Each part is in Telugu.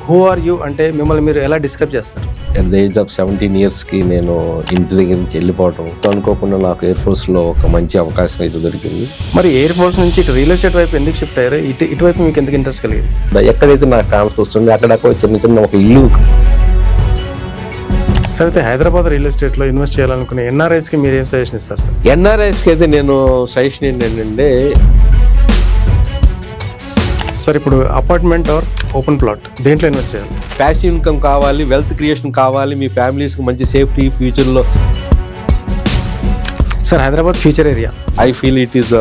హూ ఆర్ యూ అంటే మిమ్మల్ని మీరు ఎలా డిస్క్రైబ్ చేస్తారు? అట్ ద ఏజ్ ఆఫ్ 17 yearsకి నేను ఇంటి దగ్గర నుంచి వెళ్ళిపోవటం, అనుకోకుండా నాకు ఎయిర్ ఫోర్స్లో ఒక మంచి అవకాశం అయితే దొరికింది. మరి ఎయిర్ ఫోర్స్ నుంచి ఇటు రియల్ ఎస్టేట్ వైపు ఎందుకు షిఫ్ట్ అయ్యారు? ఇటువైపు మీకు ఎందుకు ఇంట్రెస్ట్ కలిగింది? ఎక్కడైతే నాకు ట్రాన్స్ఫర్ వస్తుంది అక్కడక్కడ చిన్న చిన్న ఒక ఇల్లు. సార్, అయితే హైదరాబాద్ రియల్ ఎస్టేట్లో ఇన్వెస్ట్ చేయాలనుకునే ఎన్ఆర్ఐస్కి మీరు ఏం సజెషన్ ఇస్తారు సార్? ఎన్ఆర్ఐస్కి అయితే నేను సజెషన్ ఏంటంటే, సార్ ఇప్పుడు అపార్ట్మెంట్ ఆర్ ఓపెన్ ప్లాట్ దేంట్లో ఇన్వెస్ట్ చేయాలి? ప్యాసివ్ ఇన్కమ్ కావాలి, వెల్త్ క్రియేషన్ కావాలి, మీ ఫ్యామిలీస్కి మంచి సేఫ్టీ ఫ్యూచర్లో. Sir, Hyderabad future area I feel it is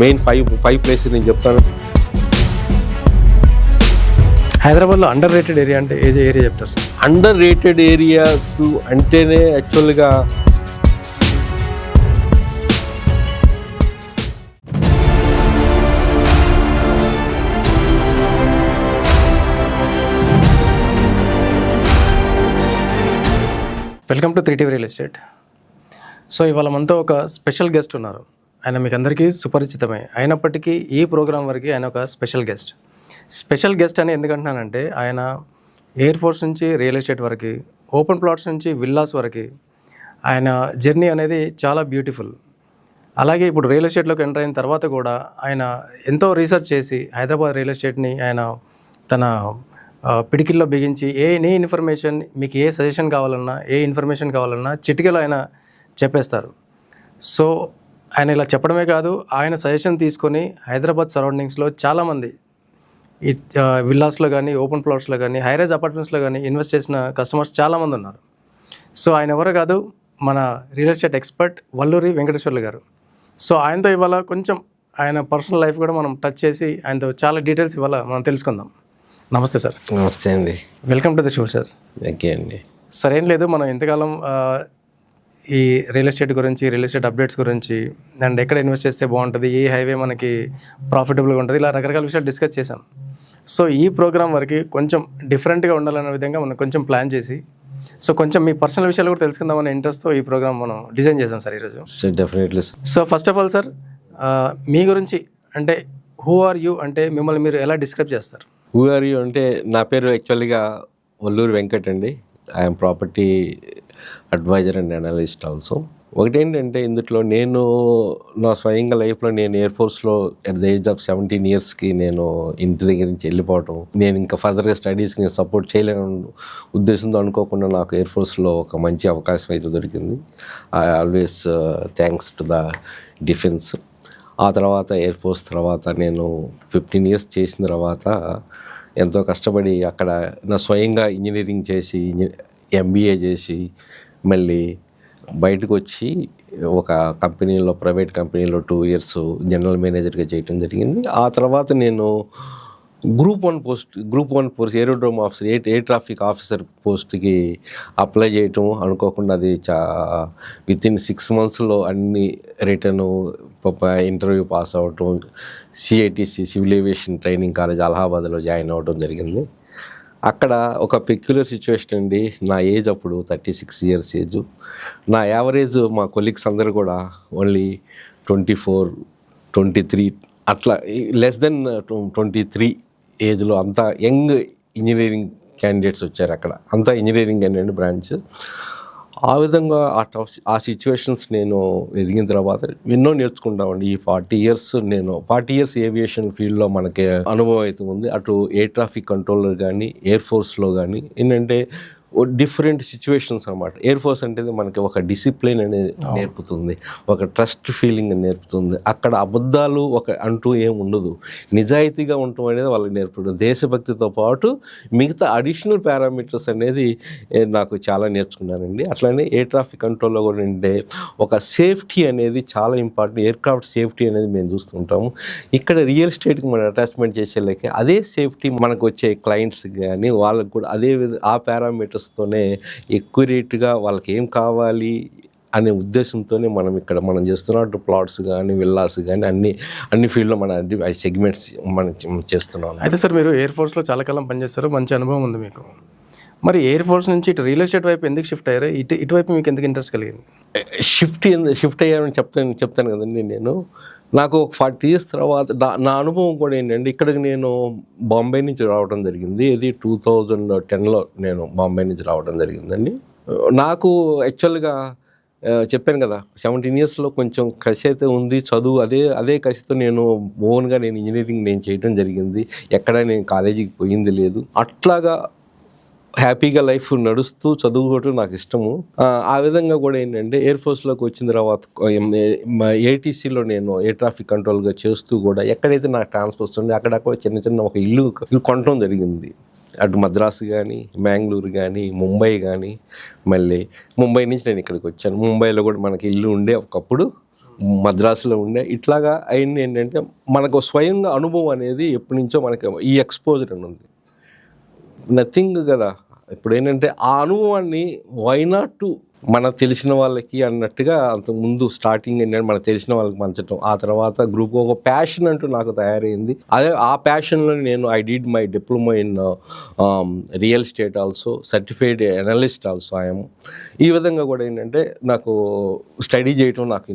main five places నేను చెప్తాను. హైదరాబాద్లో అండర్ రేటెడ్ ఏరియా అంటే ఏ ఏరియా చెప్తారు సార్? అండర్ రేటెడ్ ఏరియాస్ అంటేనే యాక్చువల్గా welcome to 3TV real estate. So ఇవాళ మనతో ఒక స్పెషల్ గెస్ట్ ఉన్నారు. ఆయన మీకు అందరికీ సుపరిచితమే, అయినప్పటికీ ఈ ప్రోగ్రాం వరకు ఆయన ఒక స్పెషల్ గెస్ట్ అని ఎందుకంటున్నానంటే, ఆయన ఎయిర్ ఫోర్స్ నుంచి రియల్ ఎస్టేట్ వరకు, ఓపెన్ ప్లాట్స్ నుంచి విల్లాస్ వరకు ఆయన జర్నీ అనేది చాలా బ్యూటిఫుల్. అలాగే ఇప్పుడు రియల్ ఎస్టేట్లోకి ఎంటర్ అయిన తర్వాత కూడా ఆయన ఎంతో రీసెర్చ్ చేసి హైదరాబాద్ రియల్ ఎస్టేట్ని ఆయన తన పిడికిల్లో బిగించి ఎనీ ఇన్ఫర్మేషన్, మీకు ఏ సజెషన్ కావాలన్నా, ఏ ఇన్ఫర్మేషన్ కావాలన్నా చిటికలో ఆయన చెప్పేస్తారు. సో ఆయన ఇలా చెప్పడమే కాదు, ఆయన సజెషన్ తీసుకొని హైదరాబాద్ సరౌండింగ్స్లో చాలామంది ఈ విల్లాస్లో కానీ, ఓపెన్ ప్లాట్స్లో కానీ, హైరైజ్ అపార్ట్మెంట్స్లో కానీ ఇన్వెస్ట్ చేసిన కస్టమర్స్ చాలామంది ఉన్నారు. సో ఆయన ఎవరో కాదు, మన real estate expert Valluri Venkateswarlu గారు. సో ఆయనతో ఇవాళ కొంచెం ఆయన పర్సనల్ లైఫ్ కూడా మనం టచ్ చేసి ఆయనతో చాలా డీటెయిల్స్ ఇవాళ మనం తెలుసుకుందాం. నమస్తే సార్. నమస్తే అండి. Welcome to the show sir. Okay అండి. సార్, ఏం లేదు, మనం ఎంతకాలం ఈ రియల్ ఎస్టేట్ గురించి, రియల్ ఎస్టేట్ అప్డేట్స్ గురించి, అండ్ ఎక్కడ ఇన్వెస్ట్ చేస్తే బాగుంటుంది, ఏ హైవే మనకి ప్రాఫిటబుల్గా ఉంటుంది, ఇలా రకరకాల విషయాలు డిస్కస్ చేశాం. సో ఈ ప్రోగ్రామ్ వరకు కొంచెం డిఫరెంట్గా ఉండాలనే విధంగా మనం కొంచెం ప్లాన్ చేసి, సో కొంచెం మీ పర్సనల్ విషయాలు కూడా తెలుసుకుందామనే ఇంట్రెస్ట్తో ఈ ప్రోగ్రామ్ మనం డిజైన్ చేసాం సార్ ఈరోజు. Definitely. So first of all sir, మీ గురించి అంటే హూ ఆర్ యూ అంటే మిమ్మల్ని మీరు ఎలా డిస్క్రైబ్ చేస్తారు? హూ ఆర్ యూ అంటే, నా పేరు యాక్చువల్గా వల్లూరి వెంకట్ అండి. I'm property advisor and analyst also. ఒకటేంటంటే, ఇందులో నేను నా స్వయంగా లైఫ్లో నేను ఎయిర్ ఫోర్స్లో అట్ ద ఏజ్ ఆఫ్ 17 yearsకి నేను ఇంటి దగ్గర నుంచి వెళ్ళిపోవటం, నేను ఇంకా ఫర్దర్గా స్టడీస్కి నేను సపోర్ట్ చేయలేని ఉద్దేశంతో అనుకోకుండా నాకు ఎయిర్ ఫోర్స్లో ఒక మంచి అవకాశం అయితే దొరికింది. I always thanks to the defence. ఆ తర్వాత ఎయిర్ ఫోర్స్ తర్వాత నేను 15 years చేసిన తర్వాత ఎంతో కష్టపడి అక్కడ నా స్వయంగా ఇంజనీరింగ్ చేసి, MBA చేసి, మళ్ళీ బయటకు వచ్చి ఒక కంపెనీలో, ప్రైవేట్ కంపెనీలో 2 years జనరల్ మేనేజర్గా చేయటం జరిగింది. ఆ తర్వాత నేను group one post aerodrome officer, air traffic officer పోస్ట్కి అప్లై చేయటం, అనుకోకుండా అది వితిన్ 6 monthsలో అన్ని రిటర్ను ఇంటర్వ్యూ పాస్ అవ్వటం, CITC civil aviation training college అలహాబాద్లో జాయిన్ అవ్వడం జరిగింది. అక్కడ ఒక పెక్యులర్ సిచ్యువేషన్ అండి. నా ఏజ్ అప్పుడు 36 years ఏజ్. నా యావరేజ్ మా కొలీగ్స్ అందరూ కూడా ఓన్లీ 24, 23 అట్లా, లెస్ దెన్ 23 ఏజ్లో అంతా యంగ్ ఇంజనీరింగ్ క్యాండిడేట్స్ వచ్చారు. అక్కడ అంతా ఇంజనీరింగ్ అండ్ బ్రాంచ్. ఆ విధంగా ఆ సిచ్యువేషన్స్ నేను ఎదిగిన తర్వాత ఎన్నో నేర్చుకుంటామండి. ఈ 40 years ఏవియేషన్ ఫీల్డ్లో మనకి అనుభవం అయితే ఉంది. అటు ఎయిర్ ట్రాఫిక్ కంట్రోలర్ కానీ, ఎయిర్ ఫోర్స్లో కానీ ఏంటంటే డిఫరెంట్ సిచ్యువేషన్స్ అనమాట. ఎయిర్ ఫోర్స్ అంటే మనకి ఒక డిసిప్లిన్ అనేది నేర్పుతుంది, ఒక ట్రస్ట్ ఫీలింగ్ నేర్పుతుంది. అక్కడ అబద్ధాలు అంటూ ఏం ఉండదు, నిజాయితీగా ఉండటం అనేది వాళ్ళకి నేర్పుతుంది. దేశభక్తితో పాటు మిగతా అడిషనల్ పారామీటర్స్ అనేది నాకు చాలా నేర్చుకున్నానండి. అట్లానే ఎయిర్ ట్రాఫిక్ కంట్రోల్లో కూడా అంటే ఒక సేఫ్టీ అనేది చాలా ఇంపార్టెంట్. ఎయిర్క్రాఫ్ట్ సేఫ్టీ అనేది మేము చూస్తుంటాము. ఇక్కడ రియల్ ఎస్టేట్కి మనం అటాచ్మెంట్ చేసేలేక అదే సేఫ్టీ మనకు వచ్చే క్లయింట్స్ కానీ వాళ్ళకి కూడా అదే ఆ పారామీటర్స్తోనే ఎక్యురేట్గా వాళ్ళకి ఏం కావాలి అనే ఉద్దేశంతోనే మనం చేస్తున్నట్టు ప్లాట్స్ కానీ, విల్లాస్ కానీ అన్ని ఫీల్డ్లో మన సెగ్మెంట్స్ మనం చేస్తున్నాం. అయితే సార్, మీరు ఎయిర్ ఫోర్స్లో చాలా కాలం పనిచేస్తారు, మంచి అనుభవం ఉంది మీకు. మరి ఎయిర్ ఫోర్స్ నుంచి ఇటు రియల్ ఎస్టేట్ వైపు ఎందుకు షిఫ్ట్ అయ్యారు? ఇటువైపు మీకు ఎందుకు ఇంట్రెస్ట్ కలిగింది? షిఫ్ట్ అయ్యారని చెప్తాను కదండి. నాకు ఒక 40 years తర్వాత నా అనుభవం కూడా ఏంటంటే ఇక్కడికి నేను బాంబే నుంచి రావడం జరిగింది. ఇది 2010లో నేను బాంబే నుంచి రావడం జరిగిందండి. నాకు యాక్చువల్గా చెప్పాను కదా 17 yearsలో కొంచెం కసి అయితే ఉంది. చదువు అదే కసితో నేను ఓన్గా ఇంజనీరింగ్ చేయడం జరిగింది. ఎక్కడ నేను కాలేజీకి పోయింది లేదు. అట్లాగా హ్యాపీగా లైఫ్ నడుస్తూ చదువుకోవటం నాకు ఇష్టము. ఆ విధంగా కూడా ఏంటంటే ఎయిర్ ఫోర్స్లోకి వచ్చిన తర్వాత ఏటీసీలో నేను ఎయిర్ ట్రాఫిక్ కంట్రోల్గా చేస్తూ కూడా ఎక్కడైతే నాకు ట్రాన్స్ఫర్ వస్తుంది అక్కడ చిన్న ఒక ఇల్లు కొనడం జరిగింది. అటు మద్రాసు కానీ, బెంగళూరు కానీ, ముంబై కానీ, మళ్ళీ ముంబై నుంచి నేను ఇక్కడికి వచ్చాను. ముంబైలో కూడా మనకి ఇల్లు ఉండే ఒకప్పుడు, మద్రాసులో ఉండే. ఇట్లాగా అయింది ఏంటంటే మనకు స్వయంగా అనుభవం అనేది ఎప్పటి నుంచో మనకి ఈ ఎక్స్పోజర్ అని ఉంది. నథింగ్ కదా. ఇప్పుడు ఏంటంటే ఆ అనుభవాన్ని వై నాట్ టు మనకు తెలిసిన వాళ్ళకి అన్నట్టుగా అంతకుముందు స్టార్టింగ్ ఏంటంటే మనకు తెలిసిన వాళ్ళకి పంచడం, ఆ తర్వాత గ్రూప్ ఒక ప్యాషన్ అంటూ నాకు తయారైంది. ఆ ప్యాషన్లో నేను I did my diploma in real estate also, certified analyst also I'm. ఈ విధంగా కూడా ఏంటంటే నాకు స్టడీ చేయటం నాకు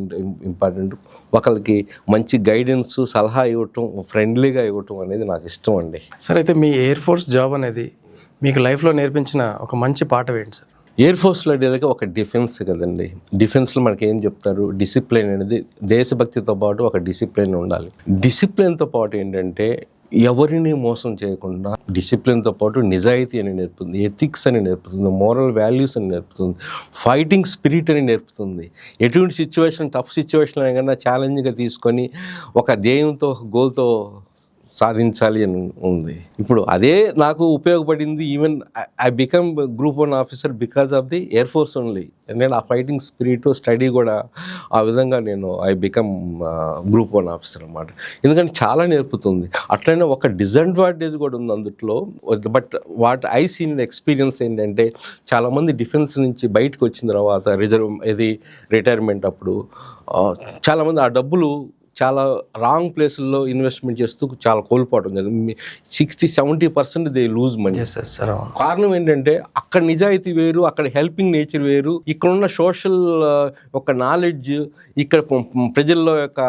ఇంపార్టెంట్. ఒకరికి మంచి గైడెన్స్, సలహా ఇవ్వటం, ఫ్రెండ్లీగా ఇవ్వటం అనేది నాకు ఇష్టం అండి. సార్, అయితే మీ ఎయిర్ ఫోర్స్ జాబ్ అనేది మీకు లైఫ్లో నేర్పించిన ఒక మంచి పాఠం ఏంటి సార్? ఎయిర్ ఫోర్స్లో డైరెక్ట్గా ఒక డిఫెన్స్ కదండి. డిఫెన్స్లో మనకి ఏం చెప్తారు, డిసిప్లిన్ అనేది దేశభక్తితో పాటు ఒక డిసిప్లిన్ ఉండాలి. డిసిప్లిన్తో పాటు ఏంటంటే ఎవరిని మోసం చేయకుండా, డిసిప్లిన్తో పాటు నిజాయితీ అని నేర్పుతుంది, ఎథిక్స్ అని నేర్పుతుంది, మోరల్ వాల్యూస్ అని నేర్పుతుంది, ఫైటింగ్ స్పిరిట్ అని నేర్పుతుంది. ఎటువంటి సిచ్యువేషన్, టఫ్ సిచ్యువేషన్ అయినా ఛాలెంజ్గా తీసుకొని ఒక ధ్యేయంతో, ఒక గోల్తో సాధించాలి అని ఉంది. ఇప్పుడు అదే నాకు ఉపయోగపడింది. Even I become group 1 officer because of the air force only. నేను ఆ ఫైటింగ్ స్పిరిట్, స్టడీ కూడా ఆ విధంగా నేను ఐ బికమ్ గ్రూప్ 1 ఆఫీసర్ అన్నమాట. ఎందుకంటే చాలా నేర్పుతుంది. అట్లనే ఒక డిసడ్వాంటేజ్ కూడా ఉంది అందులో. But what I seen experience ఏంటంటే చాలామంది డిఫెన్స్ నుంచి బయటకు వచ్చిన తర్వాత రిటైర్మెంట్ అప్పుడు చాలామంది ఆ డబ్బులు చాలా రాంగ్ ప్లేసుల్లో ఇన్వెస్ట్మెంట్ చేస్తూ చాలా కోల్పోవడం జరిగింది. 60-70% దే లూజ్ మనీ. కారణం ఏంటంటే అక్కడ నిజాయితీ వేరు, అక్కడ హెల్పింగ్ నేచర్ వేరు, ఇక్కడున్న సోషల్ ఒక నాలెడ్జ్, ఇక్కడ ప్రజల్లో యొక్క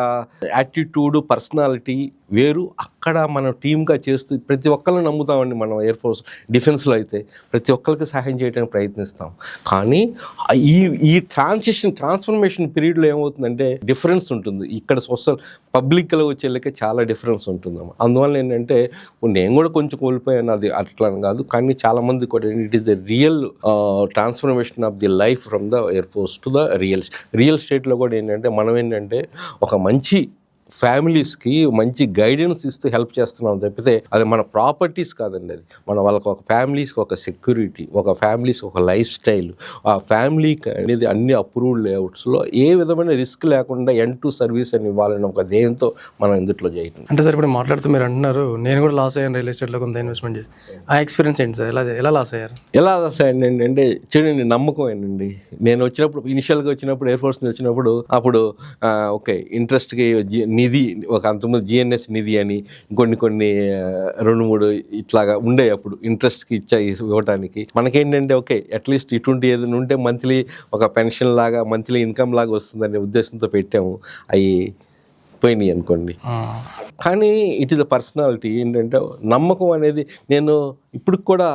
యాటిట్యూడ్, పర్సనాలిటీ వేరు. అక్కడ మనం టీమ్గా చేస్తూ ప్రతి ఒక్కరిని నమ్ముతామండి. మనం ఎయిర్ ఫోర్స్, డిఫెన్స్లో అయితే ప్రతి ఒక్కరికి సహాయం చేయడానికి ప్రయత్నిస్తాం. కానీ ఈ ట్రాన్స్ఫర్మేషన్ పీరియడ్లో ఏమవుతుందంటే డిఫరెన్స్ ఉంటుంది. ఇక్కడ సోషల్ పబ్లిక్లో వచ్చేళ్ళకే చాలా డిఫరెన్స్ ఉంటుంది. అందువల్ల ఏంటంటే నేను కూడా కొంచెం కోల్పోయాను, అది అట్లా కాదు. కానీ చాలామంది కూడా it is the real transformation of the life from the air force to the real స్టేట్లో కూడా ఏంటంటే మనం ఏంటంటే ఒక మంచి ఫ్యామిలీస్కి మంచి గైడెన్స్ ఇస్తూ హెల్ప్ చేస్తున్నాం తప్పితే అది మన ప్రాపర్టీస్ కాదండి. అది వాళ్ళకి ఒక ఫ్యామిలీస్కి ఒక సెక్యూరిటీ, ఒక ఫ్యామిలీస్ ఒక లైఫ్ స్టైల్, ఆ ఫ్యామిలీకి అనేది అన్ని అప్రూవ్డ్ లేఅవుట్స్లో ఏ విధమైన రిస్క్ లేకుండా ఎండ్ టు సర్వీస్ అని ఇవ్వాలని ఒక ధ్యేయంతో మనం ఇందులో చేయటం. అంటే సార్, ఇప్పుడు మాట్లాడుతూ మీరు అంటున్నారు నేను కూడా లాస్ అయ్యాను రియల్ ఎస్టేట్లో కొంత ఇన్వెస్ట్మెంట్ చేసి. ఆ ఎక్స్పీరియన్స్ ఏంటి సార్? ఎలా లాస్ అయ్యారు? ఎలా లాస్ అయ్యాను అంటే చూడండి, నమ్మకం ఏంటండి. నేను వచ్చినప్పుడు, ఇనిషియల్గా వచ్చినప్పుడు, ఎయిర్ ఫోర్స్ నుంచి వచ్చినప్పుడు అప్పుడు ఓకే ఇంట్రెస్ట్కి నిధి, ఒక అంతమంది జిఎన్ఎస్ నిధి అని కొన్ని 2-3 ఇట్లాగా ఉండే. అప్పుడు ఇంట్రెస్ట్కి ఇవ్వడానికి మనకేంటంటే ఓకే అట్లీస్ట్ ఇటువంటి ఏదైనా ఉంటే మంత్లీ ఒక పెన్షన్ లాగా, మంత్లీ ఇన్కమ్ లాగా వస్తుందనే ఉద్దేశంతో పెట్టాము. అవి పోయినాయి అనుకోండి. కానీ ఇట్ ఈస్ ద పర్సనాలిటీ. ఏంటంటే నమ్మకం అనేది నేను ఇప్పుడు కూడా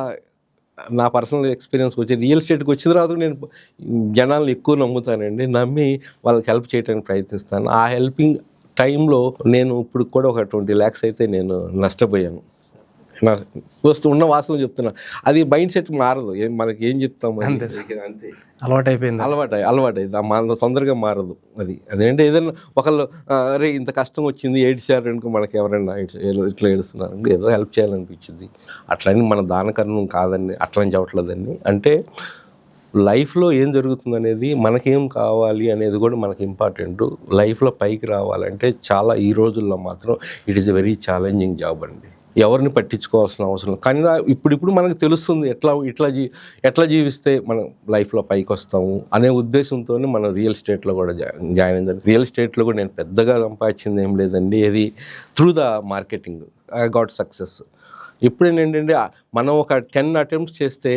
నా పర్సనల్ ఎక్స్పీరియన్స్ వచ్చి రియల్ ఎస్టేట్కి వచ్చిన తర్వాత నేను జనాలను ఎక్కువ నమ్ముతానండి. నమ్మి వాళ్ళకి హెల్ప్ చేయడానికి ప్రయత్నిస్తాను. ఆ హెల్పింగ్ టైంలో నేను ఇప్పుడు కూడా ఒక 20 lakhs అయితే నేను నష్టపోయాను. ఉన్న వాస్తవం చెప్తున్నా. అది మైండ్ సెట్ మారదు. మనకి ఏం చెప్తాము, అంతే అలవాటైంది. మన తొందరగా మారదు. అదేంటే ఏదైనా ఒకళ్ళు అరే ఇంత కష్టం వచ్చింది ఏడ్చారు అనుకో, మనకి ఎవరైనా ఇట్లా ఏడుస్తున్నారండి, ఏదో హెల్ప్ చేయాలనిపించింది. అట్లని మన దానకరణం కాదండి, అట్లని చెప్పట్లేదండి. అంటే లైఫ్లో ఏం జరుగుతుంది అనేది, మనకేం కావాలి అనేది కూడా మనకి ఇంపార్టెంట్. లైఫ్లో పైకి రావాలంటే చాలా ఈ రోజుల్లో మాత్రం it is a very challenging job అండి. ఎవరిని పట్టించుకోవాల్సిన అవసరం. కానీ ఇప్పుడు మనకు తెలుస్తుంది ఎట్లా జీవిస్తే మనం లైఫ్లో పైకి వస్తాము అనే ఉద్దేశంతోనే మనం రియల్ ఎస్టేట్లో కూడా జాయిన్ అయింది. రియల్ ఎస్టేట్లో కూడా నేను పెద్దగా సంపాదించింది ఏం లేదండి. ఇది through the marketing I got success. ఎప్పుడేంటంటే మనం ఒక 10 attempts చేస్తే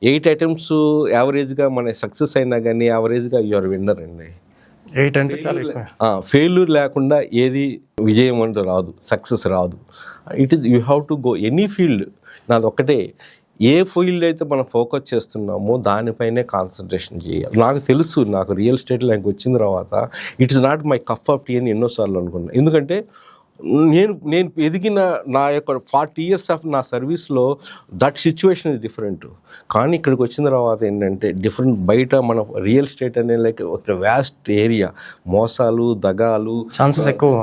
8 attempts యావరేజ్గా మన సక్సెస్ అయినా కానీ యావరేజ్గా యువర్ విన్నర్ అండి. 8 అంటే చాలా ఎక్కువ. ఫెయిల్యూర్ లేకుండా ఏది విజయం అంటే రాదు, సక్సెస్ రాదు. It is you have to go any field. నాది ఒక్కటే, ఏ ఫీల్డ్ అయితే మనం ఫోకస్ చేస్తున్నామో దానిపైనే కాన్సన్ట్రేషన్ చేయాలి. నాకు తెలుసు, నాకు రియల్ ఎస్టేట్లో నాకు వచ్చిన తర్వాత it is not my cup of tea అని ఎన్నోసార్లు అనుకున్నాను. ఎందుకంటే నేను ఎదిగిన నా యొక్క 40 years ఆఫ్ నా సర్వీస్లో దట్ సిచ్యువేషన్ ఇస్ డిఫరెంట్. కానీ ఇక్కడికి వచ్చిన తర్వాత ఏంటంటే డిఫరెంట్. బయట మన రియల్ ఎస్టేట్ అనే లైక్ ఒక వ్యాస్ట్ ఏరియా, మోసాలు, దగాలు, ఛాన్సెస్ ఎక్కువ,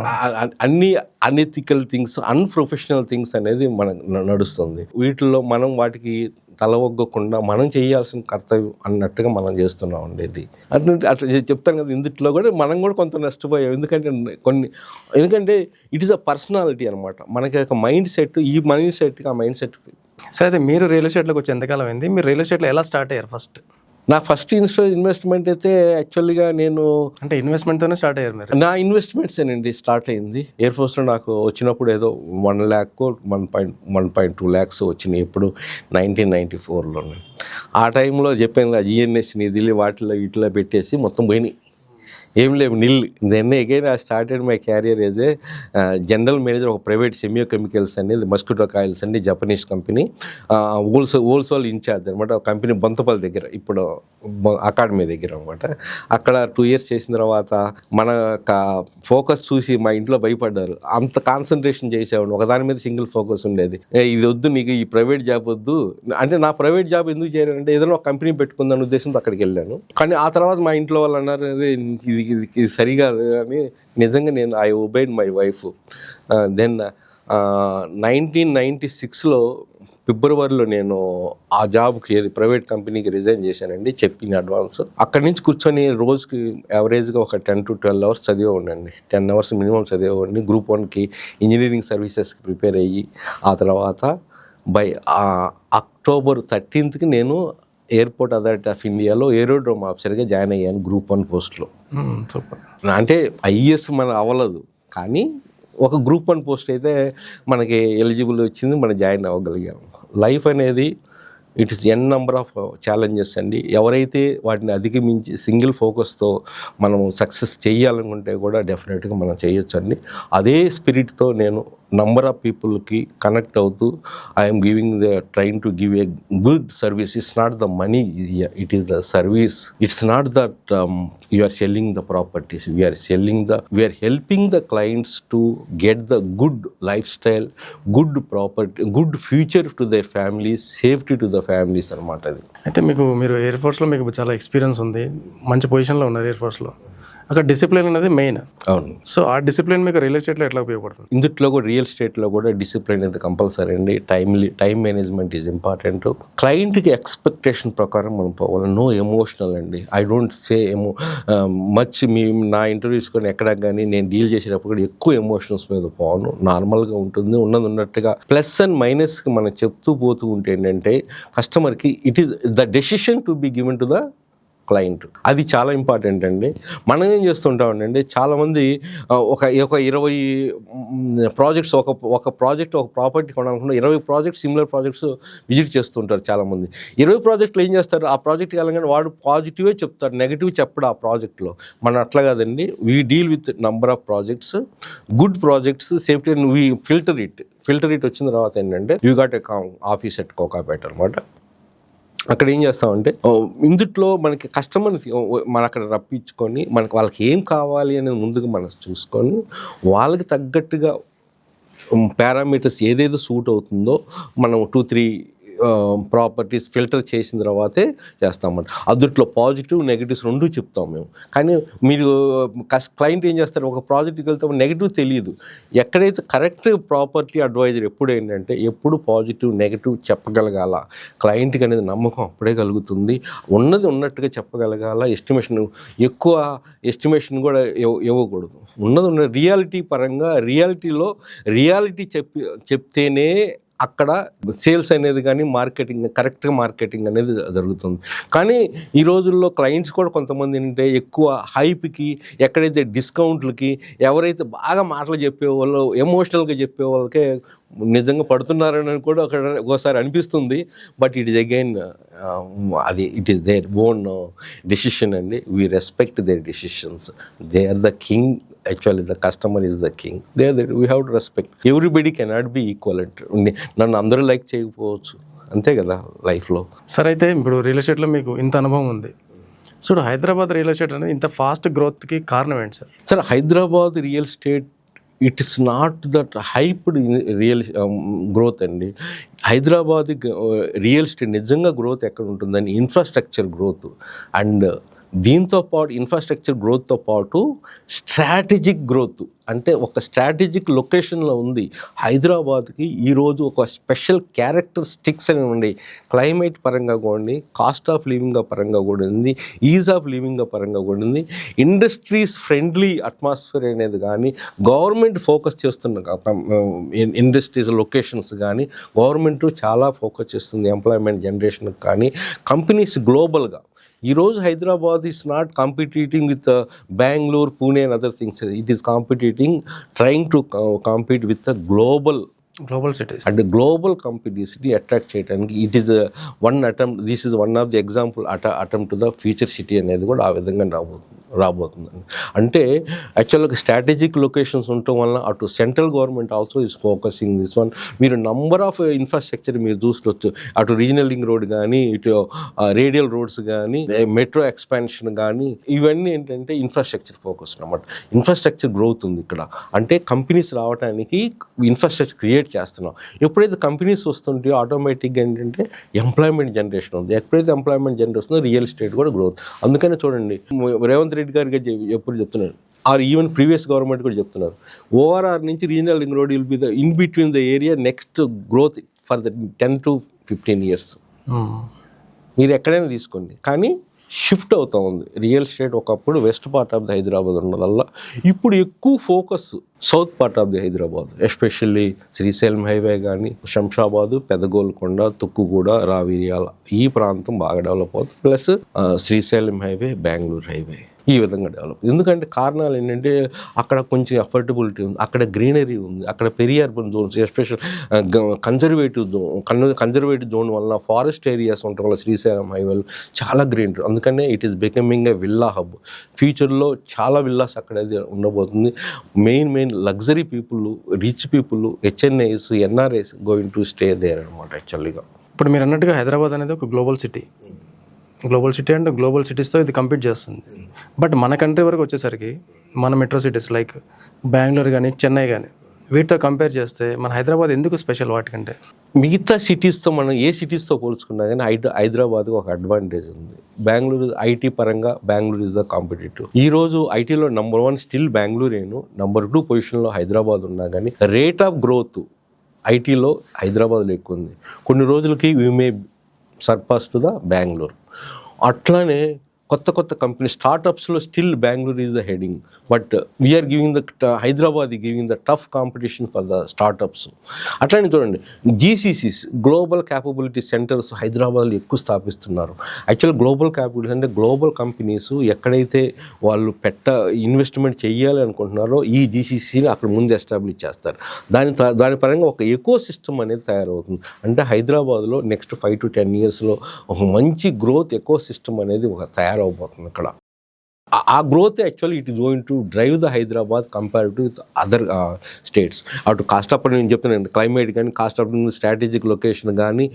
అన్ని అనెథికల్ థింగ్స్, అన్ప్రొఫెషనల్ థింగ్స్ అనేది మనకు నడుస్తుంది. వీటిల్లో మనం వాటికి తలవొగ్గకుండా మనం చేయాల్సిన కర్తవ్యం అన్నట్టుగా మనం చేస్తున్నాం ఉండేది. అట్లా చెప్తాను కదా, ఇందుట్లో కూడా మనం కూడా కొంత నష్టపోయాం. ఎందుకంటే ఇట్ ఈస్ అ పర్సనాలిటీ అనమాట. మనకి ఒక మైండ్ సెట్, ఈ మైండ్ సెట్కి ఆ మైండ్ సెట్. సరే, అయితే మీరు రియల్ ఎస్టేట్లోకి వచ్చి ఎంతకాలం అయింది? మీరు రియల్ ఎస్టేట్లో ఎలా స్టార్ట్ అయ్యారు ఫస్ట్? నా ఫస్ట్ ఇన్వెస్ట్మెంట్ అయితే యాక్చువల్గా నేను అంటే ఇన్వెస్ట్మెంట్తోనే స్టార్ట్ అయ్యారు మీరు? నా ఇన్వెస్ట్మెంట్స్ ఏనండి స్టార్ట్ అయింది. ఎయిర్ ఫోర్స్లో నాకు వచ్చినప్పుడు ఏదో 1 lakh 1.2 lakhs వచ్చినాయి. ఇప్పుడు 1994లోనే. ఆ టైంలో చెప్పాను కదా, జిఎన్ఎస్ నిధులు వాటిలో వీటిలో పెట్టేసి మొత్తం పోయినాయి, ఏం లేవు, nil. Then again I started my career as a general manager ఒక ప్రైవేట్ సెమియో కెమికల్స్ అనేది మస్కిటో కాయిల్స్ అండి, జపనీస్ కంపెనీ. హోల్సేల్ ఇన్ఛార్జ్ అనమాట. కంపెనీ బొంతపల్లి దగ్గర, ఇప్పుడు అకాడమీ దగ్గర అనమాట. అక్కడ 2 years చేసిన తర్వాత మన ఫోకస్ చూసి మా ఇంట్లో భయపడ్డారు. అంత కాన్సన్ట్రేషన్ చేసేవాడు, ఒకదాని మీద సింగిల్ ఫోకస్ ఉండేది. ఇది వద్దు నీకు, ఈ ప్రైవేట్ జాబ్ వద్దు అంటే. నా ప్రైవేట్ జాబ్ ఎందుకు చేయాలంటే ఏదైనా ఒక కంపెనీ పెట్టుకుందాని ఉద్దేశంతో అక్కడికి వెళ్ళాను. కానీ ఆ తర్వాత మా ఇంట్లో వాళ్ళు అన్నారు, ఇది సరికాదు అని. నిజంగా నేను I obeyed my wife. Then 1996లో ఫిబ్రవరిలో నేను ఆ జాబ్కి, ఏది ప్రైవేట్ కంపెనీకి రిజైన్ చేశానండి, చెప్పిన అడ్వాన్స్. అక్కడి నుంచి కూర్చొని రోజుకి యావరేజ్గా ఒక 10 to 12 hours చదివేవాడిని. 10 hours మినిమం చదివేవాడిని. Group 1కి ఇంజనీరింగ్ సర్వీసెస్కి ప్రిపేర్ అయ్యి, ఆ తర్వాత బై October 13th నేను ఎయిర్పోర్ట్ అథారిటీ ఆఫ్ ఇండియాలో ఏరోడ్రోమ్ ఆఫీసర్గా జాయిన్ అయ్యాను, Group 1 పోస్ట్లో. సూపర్. అంటే ఐఏఎస్ మన అవ్వలేదు, కానీ ఒక Group 1 పోస్ట్ అయితే మనకి ఎలిజిబుల్ వచ్చింది, మనం జాయిన్ అవ్వగలిగాము. లైఫ్ అనేది it is an number of challenges అండి. ఎవరైతే వాటిని అధిగమించి సింగిల్ ఫోకస్తో మనం సక్సెస్ చేయాలనుకుంటే కూడా డెఫినెట్గా మనం చేయొచ్చు అండి. అదే స్పిరిట్తో నేను నంబర్ ఆఫ్ పీపుల్కి కనెక్ట్ అవుతూ I'm trying to give a good service. It's not the money, it is the service. It's not that you are selling the properties, we're helping the clients to get the good lifestyle, good property, good future to their families, safety to the families అనమాట. అది అయితే మీరు ఎయిర్ ఫోర్స్లో మీకు చాలా ఎక్స్పీరియన్స్ ఉంది, మంచి పొజిషన్లో ఉన్నారు ఎయిర్ ఫోర్స్లో. అక్కడ డిసిప్లిన్ అనేది మెయిన్. అవును. సో ఆ డిసిప్లిన్ మీకు రియల్ ఎస్టేట్లో ఎట్లా ఉపయోగపడుతుంది? ఇందులో కూడా రియల్ ఎస్టేట్లో కూడా డిసిప్లిన్ అనేది కంపల్సరీ అండి. Time management is important. క్లయింట్కి ఎక్స్పెక్టేషన్ ప్రకారం మనం పోవాలి. నో ఎమోషనల్ అండి. I don't say much. నా ఇంటర్వ్యూస్ కానీ ఎక్కడ కానీ నేను డీల్ చేసేటప్పుడు కూడా ఎక్కువ ఎమోషన్స్ మీద పోను. నార్మల్గా ఉంటుంది, ఉన్నట్టుగా. ప్లస్ అండ్ మైనస్కి మనం చెప్తూ పోతూ ఉంటే ఏంటంటే కస్టమర్కి it is the decision to be given to the client. అది చాలా ఇంపార్టెంట్ అండి. మనం ఏం చేస్తుంటామండి, చాలామంది ఒక 20 ప్రాజెక్ట్స్, ఒక ప్రాజెక్ట్, ఒక ప్రాపర్టీ కొనాలనుకుంటే 20 ప్రాజెక్ట్స్, సిమిలర్ ప్రాజెక్ట్స్ విజిట్ చేస్తుంటారు చాలామంది. 20 ప్రాజెక్టులు ఏం చేస్తారు, ఆ ప్రాజెక్ట్కి వెళ్ళగానే వాడు పాజిటివే చెప్తారు, నెగిటివ్ చెప్పడు ఆ ప్రాజెక్ట్లో. మనం అట్లా కాదండి. We deal with number of projects, good projects, safety and we filter it వచ్చిన తర్వాత ఏంటంటే you got a office at Kokapet అనమాట. అక్కడ ఏం చేస్తామంటే ఇందుట్లో మనకి కస్టమర్కి మనం అక్కడ రప్పించుకొని మనకి వాళ్ళకి ఏం కావాలి అనేది ముందుగా మనం చూసుకొని వాళ్ళకి తగ్గట్టుగా పారామీటర్స్ ఏదేదో సూట్ అవుతుందో మనం 2-3 ప్రాపర్టీస్ ఫిల్టర్ చేసిన తర్వాతే చేస్తామన్నమాట. అందుట్లో పాజిటివ్ నెగిటివ్స్ రెండూ చెప్తాం మేము. కానీ మీరు క్లయింట్ ఏం చేస్తారు, ఒక ప్రాజెక్ట్కి వెళ్తాం నెగిటివ్ తెలియదు. ఎక్కడైతే కరెక్ట్ ప్రాపర్టీ అడ్వైజర్ ఎప్పుడు ఏంటంటే ఎప్పుడు పాజిటివ్ నెగిటివ్ చెప్పగలగాల. క్లయింట్కి అనేది నమ్మకం అప్పుడే కలుగుతుంది. ఉన్నది ఉన్నట్టుగా చెప్పగలగాల. ఎక్కువ ఎస్టిమేషన్ కూడా ఇవ్వకూడదు. ఉన్నది రియాలిటీ పరంగా రియాలిటీ చెప్తేనే అక్కడ సేల్స్ అనేది కానీ మార్కెటింగ్ కరెక్ట్గా మార్కెటింగ్ అనేది జరుగుతుంది. కానీ ఈ రోజుల్లో క్లయింట్స్ కూడా కొంతమంది ఏంటంటే ఎక్కువ హైప్కి, ఎక్కడైతే డిస్కౌంట్లకి, ఎవరైతే బాగా మాటలు చెప్పేవాళ్ళు ఎమోషనల్గా చెప్పే వాళ్ళకే నిజంగా పడుతున్నారని కూడా ఒకసారి అనిపిస్తుంది. బట్ ఇట్ ఈస్ అగైన్ అది it is their own decision అండి. We respect their decisions. They are the king. Actually, the customer is the king. We have to respect. Everybody cannot be equivalent. నన్ను అందరూ లైక్ చేయకపోవచ్చు, అంతే కదా లైఫ్లో. సార్ అయితే ఇప్పుడు రియల్ ఎస్టేట్లో మీకు ఇంత అనుభవం ఉంది. సో హైదరాబాద్ రియల్ ఎస్టేట్ అనేది ఇంత ఫాస్ట్ గ్రోత్కి కారణం ఏంటి sir? Sir, Hyderabad real estate it is not that hyped real growth అండి. హైదరాబాద్ రియల్ ఎస్టేట్ నిజంగా గ్రోత్ ఎక్కడ ఉంటుందని ఇన్ఫ్రాస్ట్రక్చర్ గ్రోత్ అండ్ దీంతో పాటు ఇన్ఫ్రాస్ట్రక్చర్ గ్రోత్తో పాటు స్ట్రాటజిక్ గ్రోత్. అంటే ఒక స్ట్రాటజిక్ లొకేషన్లో ఉంది హైదరాబాద్కి. ఈరోజు ఒక స్పెషల్ క్యారెక్టరిస్టిక్స్ అని ఉండి, క్లైమేట్ పరంగా కూడా, కాస్ట్ ఆఫ్ లివింగ్ పరంగా కూడా ఉంది, ఈజ్ ఆఫ్ లివింగ్ పరంగా కూడా ఉంది, ఇండస్ట్రీస్ ఫ్రెండ్లీ అట్మాస్ఫియర్ అనేది కానీ, గవర్నమెంట్ ఫోకస్ చేస్తున్న ఇండస్ట్రీస్ లొకేషన్స్ కానీ గవర్నమెంట్ చాలా ఫోకస్ చేస్తుంది ఎంప్లాయ్మెంట్ జనరేషన్కి కానీ, కంపెనీస్ గ్లోబల్గా. ఈరోజు Hyderabad is not competing with Bengaluru, Pune and other things. It is competing, trying to compete with the global cities and global కంపెనీస్ని అట్రాక్ట్ చేయడానికి it is one attempt. This is one of the example attempt to the future city అనేది కూడా ఆ విధంగా రాబోతుందండి. అంటే యాక్చువల్గా స్ట్రాటజిక్ లొకేషన్స్ ఉండటం వల్ల అటు central government also is focusing this one. మీరు నంబర్ ఆఫ్ ఇన్ఫ్రాస్ట్రక్చర్ మీరు చూసుకోవచ్చు. అటు రీజనల్ లింక్ రోడ్ కానీ, ఇటు రేడియల్ రోడ్స్ కానీ, మెట్రో ఎక్స్పాన్షన్ కానీ, ఇవన్నీ ఏంటంటే ఇన్ఫ్రాస్ట్రక్చర్ ఫోకస్ అన్నమాట. ఇన్ఫ్రాస్ట్రక్చర్ గ్రోత్ ఉంది ఇక్కడ. అంటే కంపెనీస్ రావడానికి ఇన్ఫ్రాస్ట్రక్చర్ క్రియేట్ చేస్తున్నాం. ఎప్పుడైతే కంపెనీస్ వస్తుంటాయో ఆటోమేటిక్గా ఏంటంటే ఎంప్లాయ్మెంట్ జనరేషన్ ఉంది. ఎప్పుడైతే ఎంప్లాయ్మెంట్ జనరేషన్ రియల్ ఎస్టేట్ కూడా గ్రోత్. అందుకనే చూడండి, రేవంత్ రెడ్డి గారికి ఎప్పుడు చెప్తున్నారు, ఆర్ ఈవెన్ ప్రీవియస్ గవర్నమెంట్ కూడా చెప్తున్నారు, ఓఆర్ఆర్ నుంచి regional link road will be the in between the area next growth for the 10 to 15 years. మీరు ఎక్కడైనా తీసుకోండి, కానీ షిఫ్ట్ అవుతూ ఉంది రియల్ ఎస్టేట్. ఒకప్పుడు west part of the Hyderabad ఉండడం వల్ల ఇప్పుడు ఎక్కువ focus south part of the Hyderabad, especially Srisailam highway కానీ, శంషాబాదు, పెదగోల్కొండ, తుక్కుగూడ, రావిర్యాల ఈ ప్రాంతం బాగా డెవలప్ అవుతుంది. Plus Srisailam highway, Bengaluru highway ఈ విధంగా డెవలప్. ఎందుకంటే కారణాలు ఏంటంటే అక్కడ కొంచెం అఫోర్డబిలిటీ ఉంది, అక్కడ గ్రీనరీ ఉంది, అక్కడ peri urban zones, especially conservative zone వల్ల ఫారెస్ట్ ఏరియాస్ ఉండటం వల్ల శ్రీశైలం హైవేలు చాలా గ్రీనరీ. అందుకనే it is becoming a villa hub. ఫ్యూచర్లో చాలా విల్లాస్ అక్కడ ఉండబోతుంది. Main luxury people, rich people, HNIs, NRIs going to stay there అనమాట. యాక్చువల్గా ఇప్పుడు మీరు అన్నట్టుగా హైదరాబాద్ అనేది ఒక గ్లోబల్ సిటీ అండ్ గ్లోబల్ సిటీస్తో ఇది కంపీట్ చేస్తుంది. బట్ మన కంట్రీ వరకు వచ్చేసరికి మన మెట్రో సిటీస్ లైక్ బెంగళూరు కానీ, చెన్నై కానీ వీటితో కంపేర్ చేస్తే మన హైదరాబాద్ ఎందుకు స్పెషల్ వాటికంటే? మిగతా సిటీస్తో మనం ఏ సిటీస్తో పోల్చుకున్నా కానీ హైదరాబాద్కి ఒక అడ్వాంటేజ్ ఉంది. బెంగళూరు ఐటీ పరంగా బెంగళూరు ఇస్ ద కాంపిటేటివ్. ఈరోజు ఐటీలో నెంబర్ 1 స్టిల్ బెంగళూరేను, నెంబర్ 2 పొజిషన్లో హైదరాబాద్ ఉన్నా కానీ రేట్ ఆఫ్ గ్రోత్ ఐటీలో హైదరాబాద్లో ఎక్కువ ఉంది. కొన్ని రోజులకి we may surpass to the Bengaluru. అట్లానే కొత్త కంపెనీ స్టార్టప్స్లో still Bengaluru is the heading. But we are giving the Hyderabad giving the tough competition for the startups. అట్లానే చూడండి, జీసీసీస్ గ్లోబల్ క్యాపబిలిటీ సెంటర్స్ హైదరాబాద్లో ఎక్కువ స్థాపిస్తున్నారు. యాక్చువల్ గ్లోబల్ క్యాపబిలిటీ అంటే గ్లోబల్ కంపెనీస్ ఎక్కడైతే వాళ్ళు ఇన్వెస్ట్మెంట్ చేయాలి అనుకుంటున్నారో ఈ జీసీసీని అక్కడ ముందు ఎస్టాబ్లిష్ చేస్తారు. దాని పరంగా ఒక ఎకో సిస్టమ్ అనేది తయారవుతుంది. అంటే హైదరాబాద్లో నెక్స్ట్ 5 to 10 yearsలో ఒక మంచి గ్రోత్ ఎకో సిస్టమ్ అనేది ఒక తయారవబోతుంది ఇక్కడ. ఆ growth actually it is going to drive the Hyderabad compare to other states. అటు కాస్ట్ ఆఫ్ నేను చెప్తున్నాను, క్లైమేట్ కానీ, కాస్ట్ ఆఫ్ స్ట్రాటజిక్ లొకేషన్ కానీ,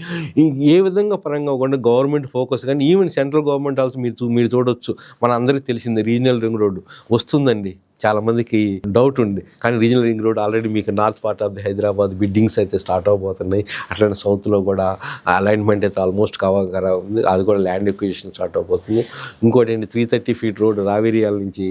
ఏ విధంగా పరంగా కూడా గవర్నమెంట్ ఫోకస్ కానీ, ఈవెన్ సెంట్రల్ గవర్నమెంట్ ఆల్సో మీరు చూడొచ్చు. మన అందరికీ తెలిసింది రీజనల్ రింగ్ రోడ్డు వస్తుందండి. చాలామందికి డౌట్ ఉంది, కానీ రీజనల్ రింగ్ రోడ్ ఆల్రెడీ మీకు north part of the Hyderabad biddings అయితే స్టార్ట్ అవబోతున్నాయి. అట్లనే సౌత్లో కూడా అలైన్మెంట్ అయితే ఆల్మోస్ట్ కావగా ఉంది. అది కూడా ల్యాండ్ ఎక్విజిషన్ స్టార్ట్ అవబోతుంది. ఇంకోటి ఏంటి, 330 feet రోడ్ రావేరియాల నుంచి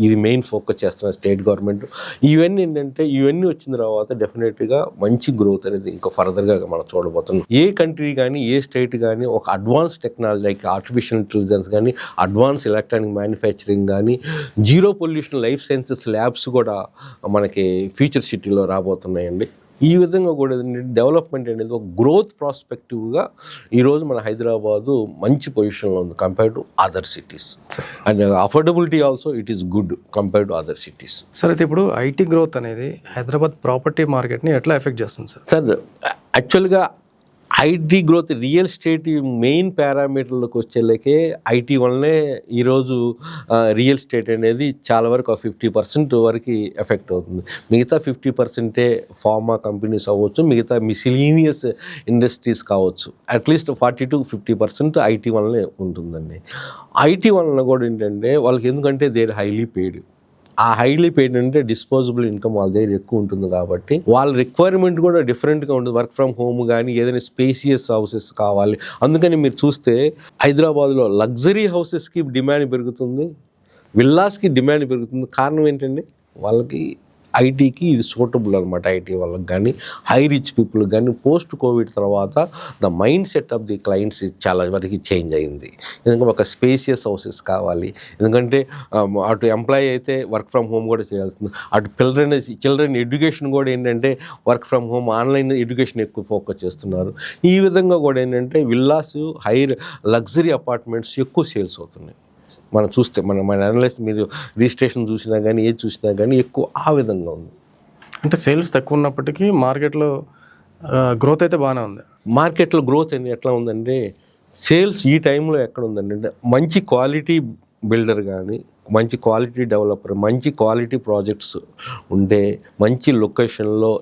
ఇది మెయిన్ ఫోకస్ చేస్తున్న స్టేట్ గవర్నమెంట్. ఇవన్నీ ఏంటంటే ఇవన్నీ వచ్చిన తర్వాత డెఫినెట్గా మంచి గ్రోత్ అనేది ఇంకా ఫర్దర్గా మనం చూడబోతున్నాం. ఏ కంట్రీ కానీ, ఏ స్టేట్ కానీ ఒక advance technology like artificial intelligence కానీ, అడ్వాన్స్ ఎలక్ట్రానిక్ మ్యానుఫ్యాక్చరింగ్ కానీ, zero pollution life sciences labs కూడా మనకి ఫ్యూచర్ సిటీలో రాబోతున్నాయండి. ఈ విధంగా కూడా డెవలప్మెంట్ అనేది ఒక గ్రోత్ ప్రాస్పెక్టివ్గా ఈరోజు మన హైదరాబాదు మంచి పొజిషన్లో ఉంది compare to other cities. And affordability also it is good compare to other cities. Sir అయితే ఇప్పుడు ఐటీ గ్రోత్ అనేది హైదరాబాద్ ప్రాపర్టీ మార్కెట్ని ఎట్లా ఎఫెక్ట్ చేస్తుంది సార్? సార్ యాక్చువల్గా IT growth real estate main పారామీటర్లకు వచ్చేళ్ళకే ఐటీ వల్లనే ఈరోజు రియల్ ఎస్టేట్ అనేది చాలా వరకు 50% వరకు ఎఫెక్ట్ అవుతుంది. మిగతా 50% ఫార్మా కంపెనీస్ అవ్వచ్చు, మిగతా మిసిలీనియస్ ఇండస్ట్రీస్ కావచ్చు. అట్లీస్ట్ 40 to 50% ఐటీ వల్లనే ఉంటుందండి. ఐటీ వలన కూడా ఏంటంటే వాళ్ళకి ఎందుకంటే దే ఆర్ హైలీ పెయిడ్. ఆ హైలీ పెయిడ్ అంటే డిస్పోజబుల్ ఇన్కమ్ వాళ్ళ దగ్గర ఎక్కువ ఉంటుంది కాబట్టి వాళ్ళ రిక్వైర్మెంట్ కూడా డిఫరెంట్గా ఉంటుంది. వర్క్ ఫ్రమ్ హోమ్ కానీ ఏదైనా స్పేసియస్ హౌసెస్ కావాలి. అందుకని మీరు చూస్తే హైదరాబాద్లో లగ్జరీ హౌసెస్కి డిమాండ్ పెరుగుతుంది, విల్లాస్కి డిమాండ్ పెరుగుతుంది. కారణం ఏంటంటే వాళ్ళకి ఐటీకి ఇది సూటబుల్ అనమాట. ఐటీ వాళ్ళకి కానీ హై రిచ్ పీపుల్కి కానీ పోస్ట్ కోవిడ్ తర్వాత the mind set of the clients చాలా వరకు చేంజ్ అయింది. ఎందుకంటే ఒక స్పేసియస్ హౌసెస్ కావాలి. ఎందుకంటే అటు ఎంప్లాయీ అయితే వర్క్ ఫ్రమ్ హోమ్ కూడా చేయాల్సింది, అటు చిల్డ్రన్ ఎడ్యుకేషన్ కూడా ఏంటంటే work from home online education ఎక్కువ ఫోకస్ చేస్తున్నారు. ఈ విధంగా కూడా ఏంటంటే విల్లాస్ హై లగ్జరీ అపార్ట్మెంట్స్ ఎక్కువ సేల్స్ అవుతున్నాయి. మనం చూస్తే మన అనలైజ్ మీరు రిజిస్ట్రేషన్ చూసినా కానీ ఏది చూసినా కానీ ఎక్కువ ఆ విధంగా ఉంది. అంటే సేల్స్ తక్కువ ఉన్నప్పటికీ మార్కెట్లో గ్రోత్ అయితే బాగానే ఉంది. మార్కెట్లో గ్రోత్ అని ఎట్లా ఉందంటే సేల్స్ ఈ టైంలో ఎక్కడ ఉందండి అంటే మంచి క్వాలిటీ బిల్డర్ కానీ మంచి క్వాలిటీ డెవలపర్ మంచి క్వాలిటీ ప్రాజెక్ట్స్ ఉంటే మంచి లొకేషన్లో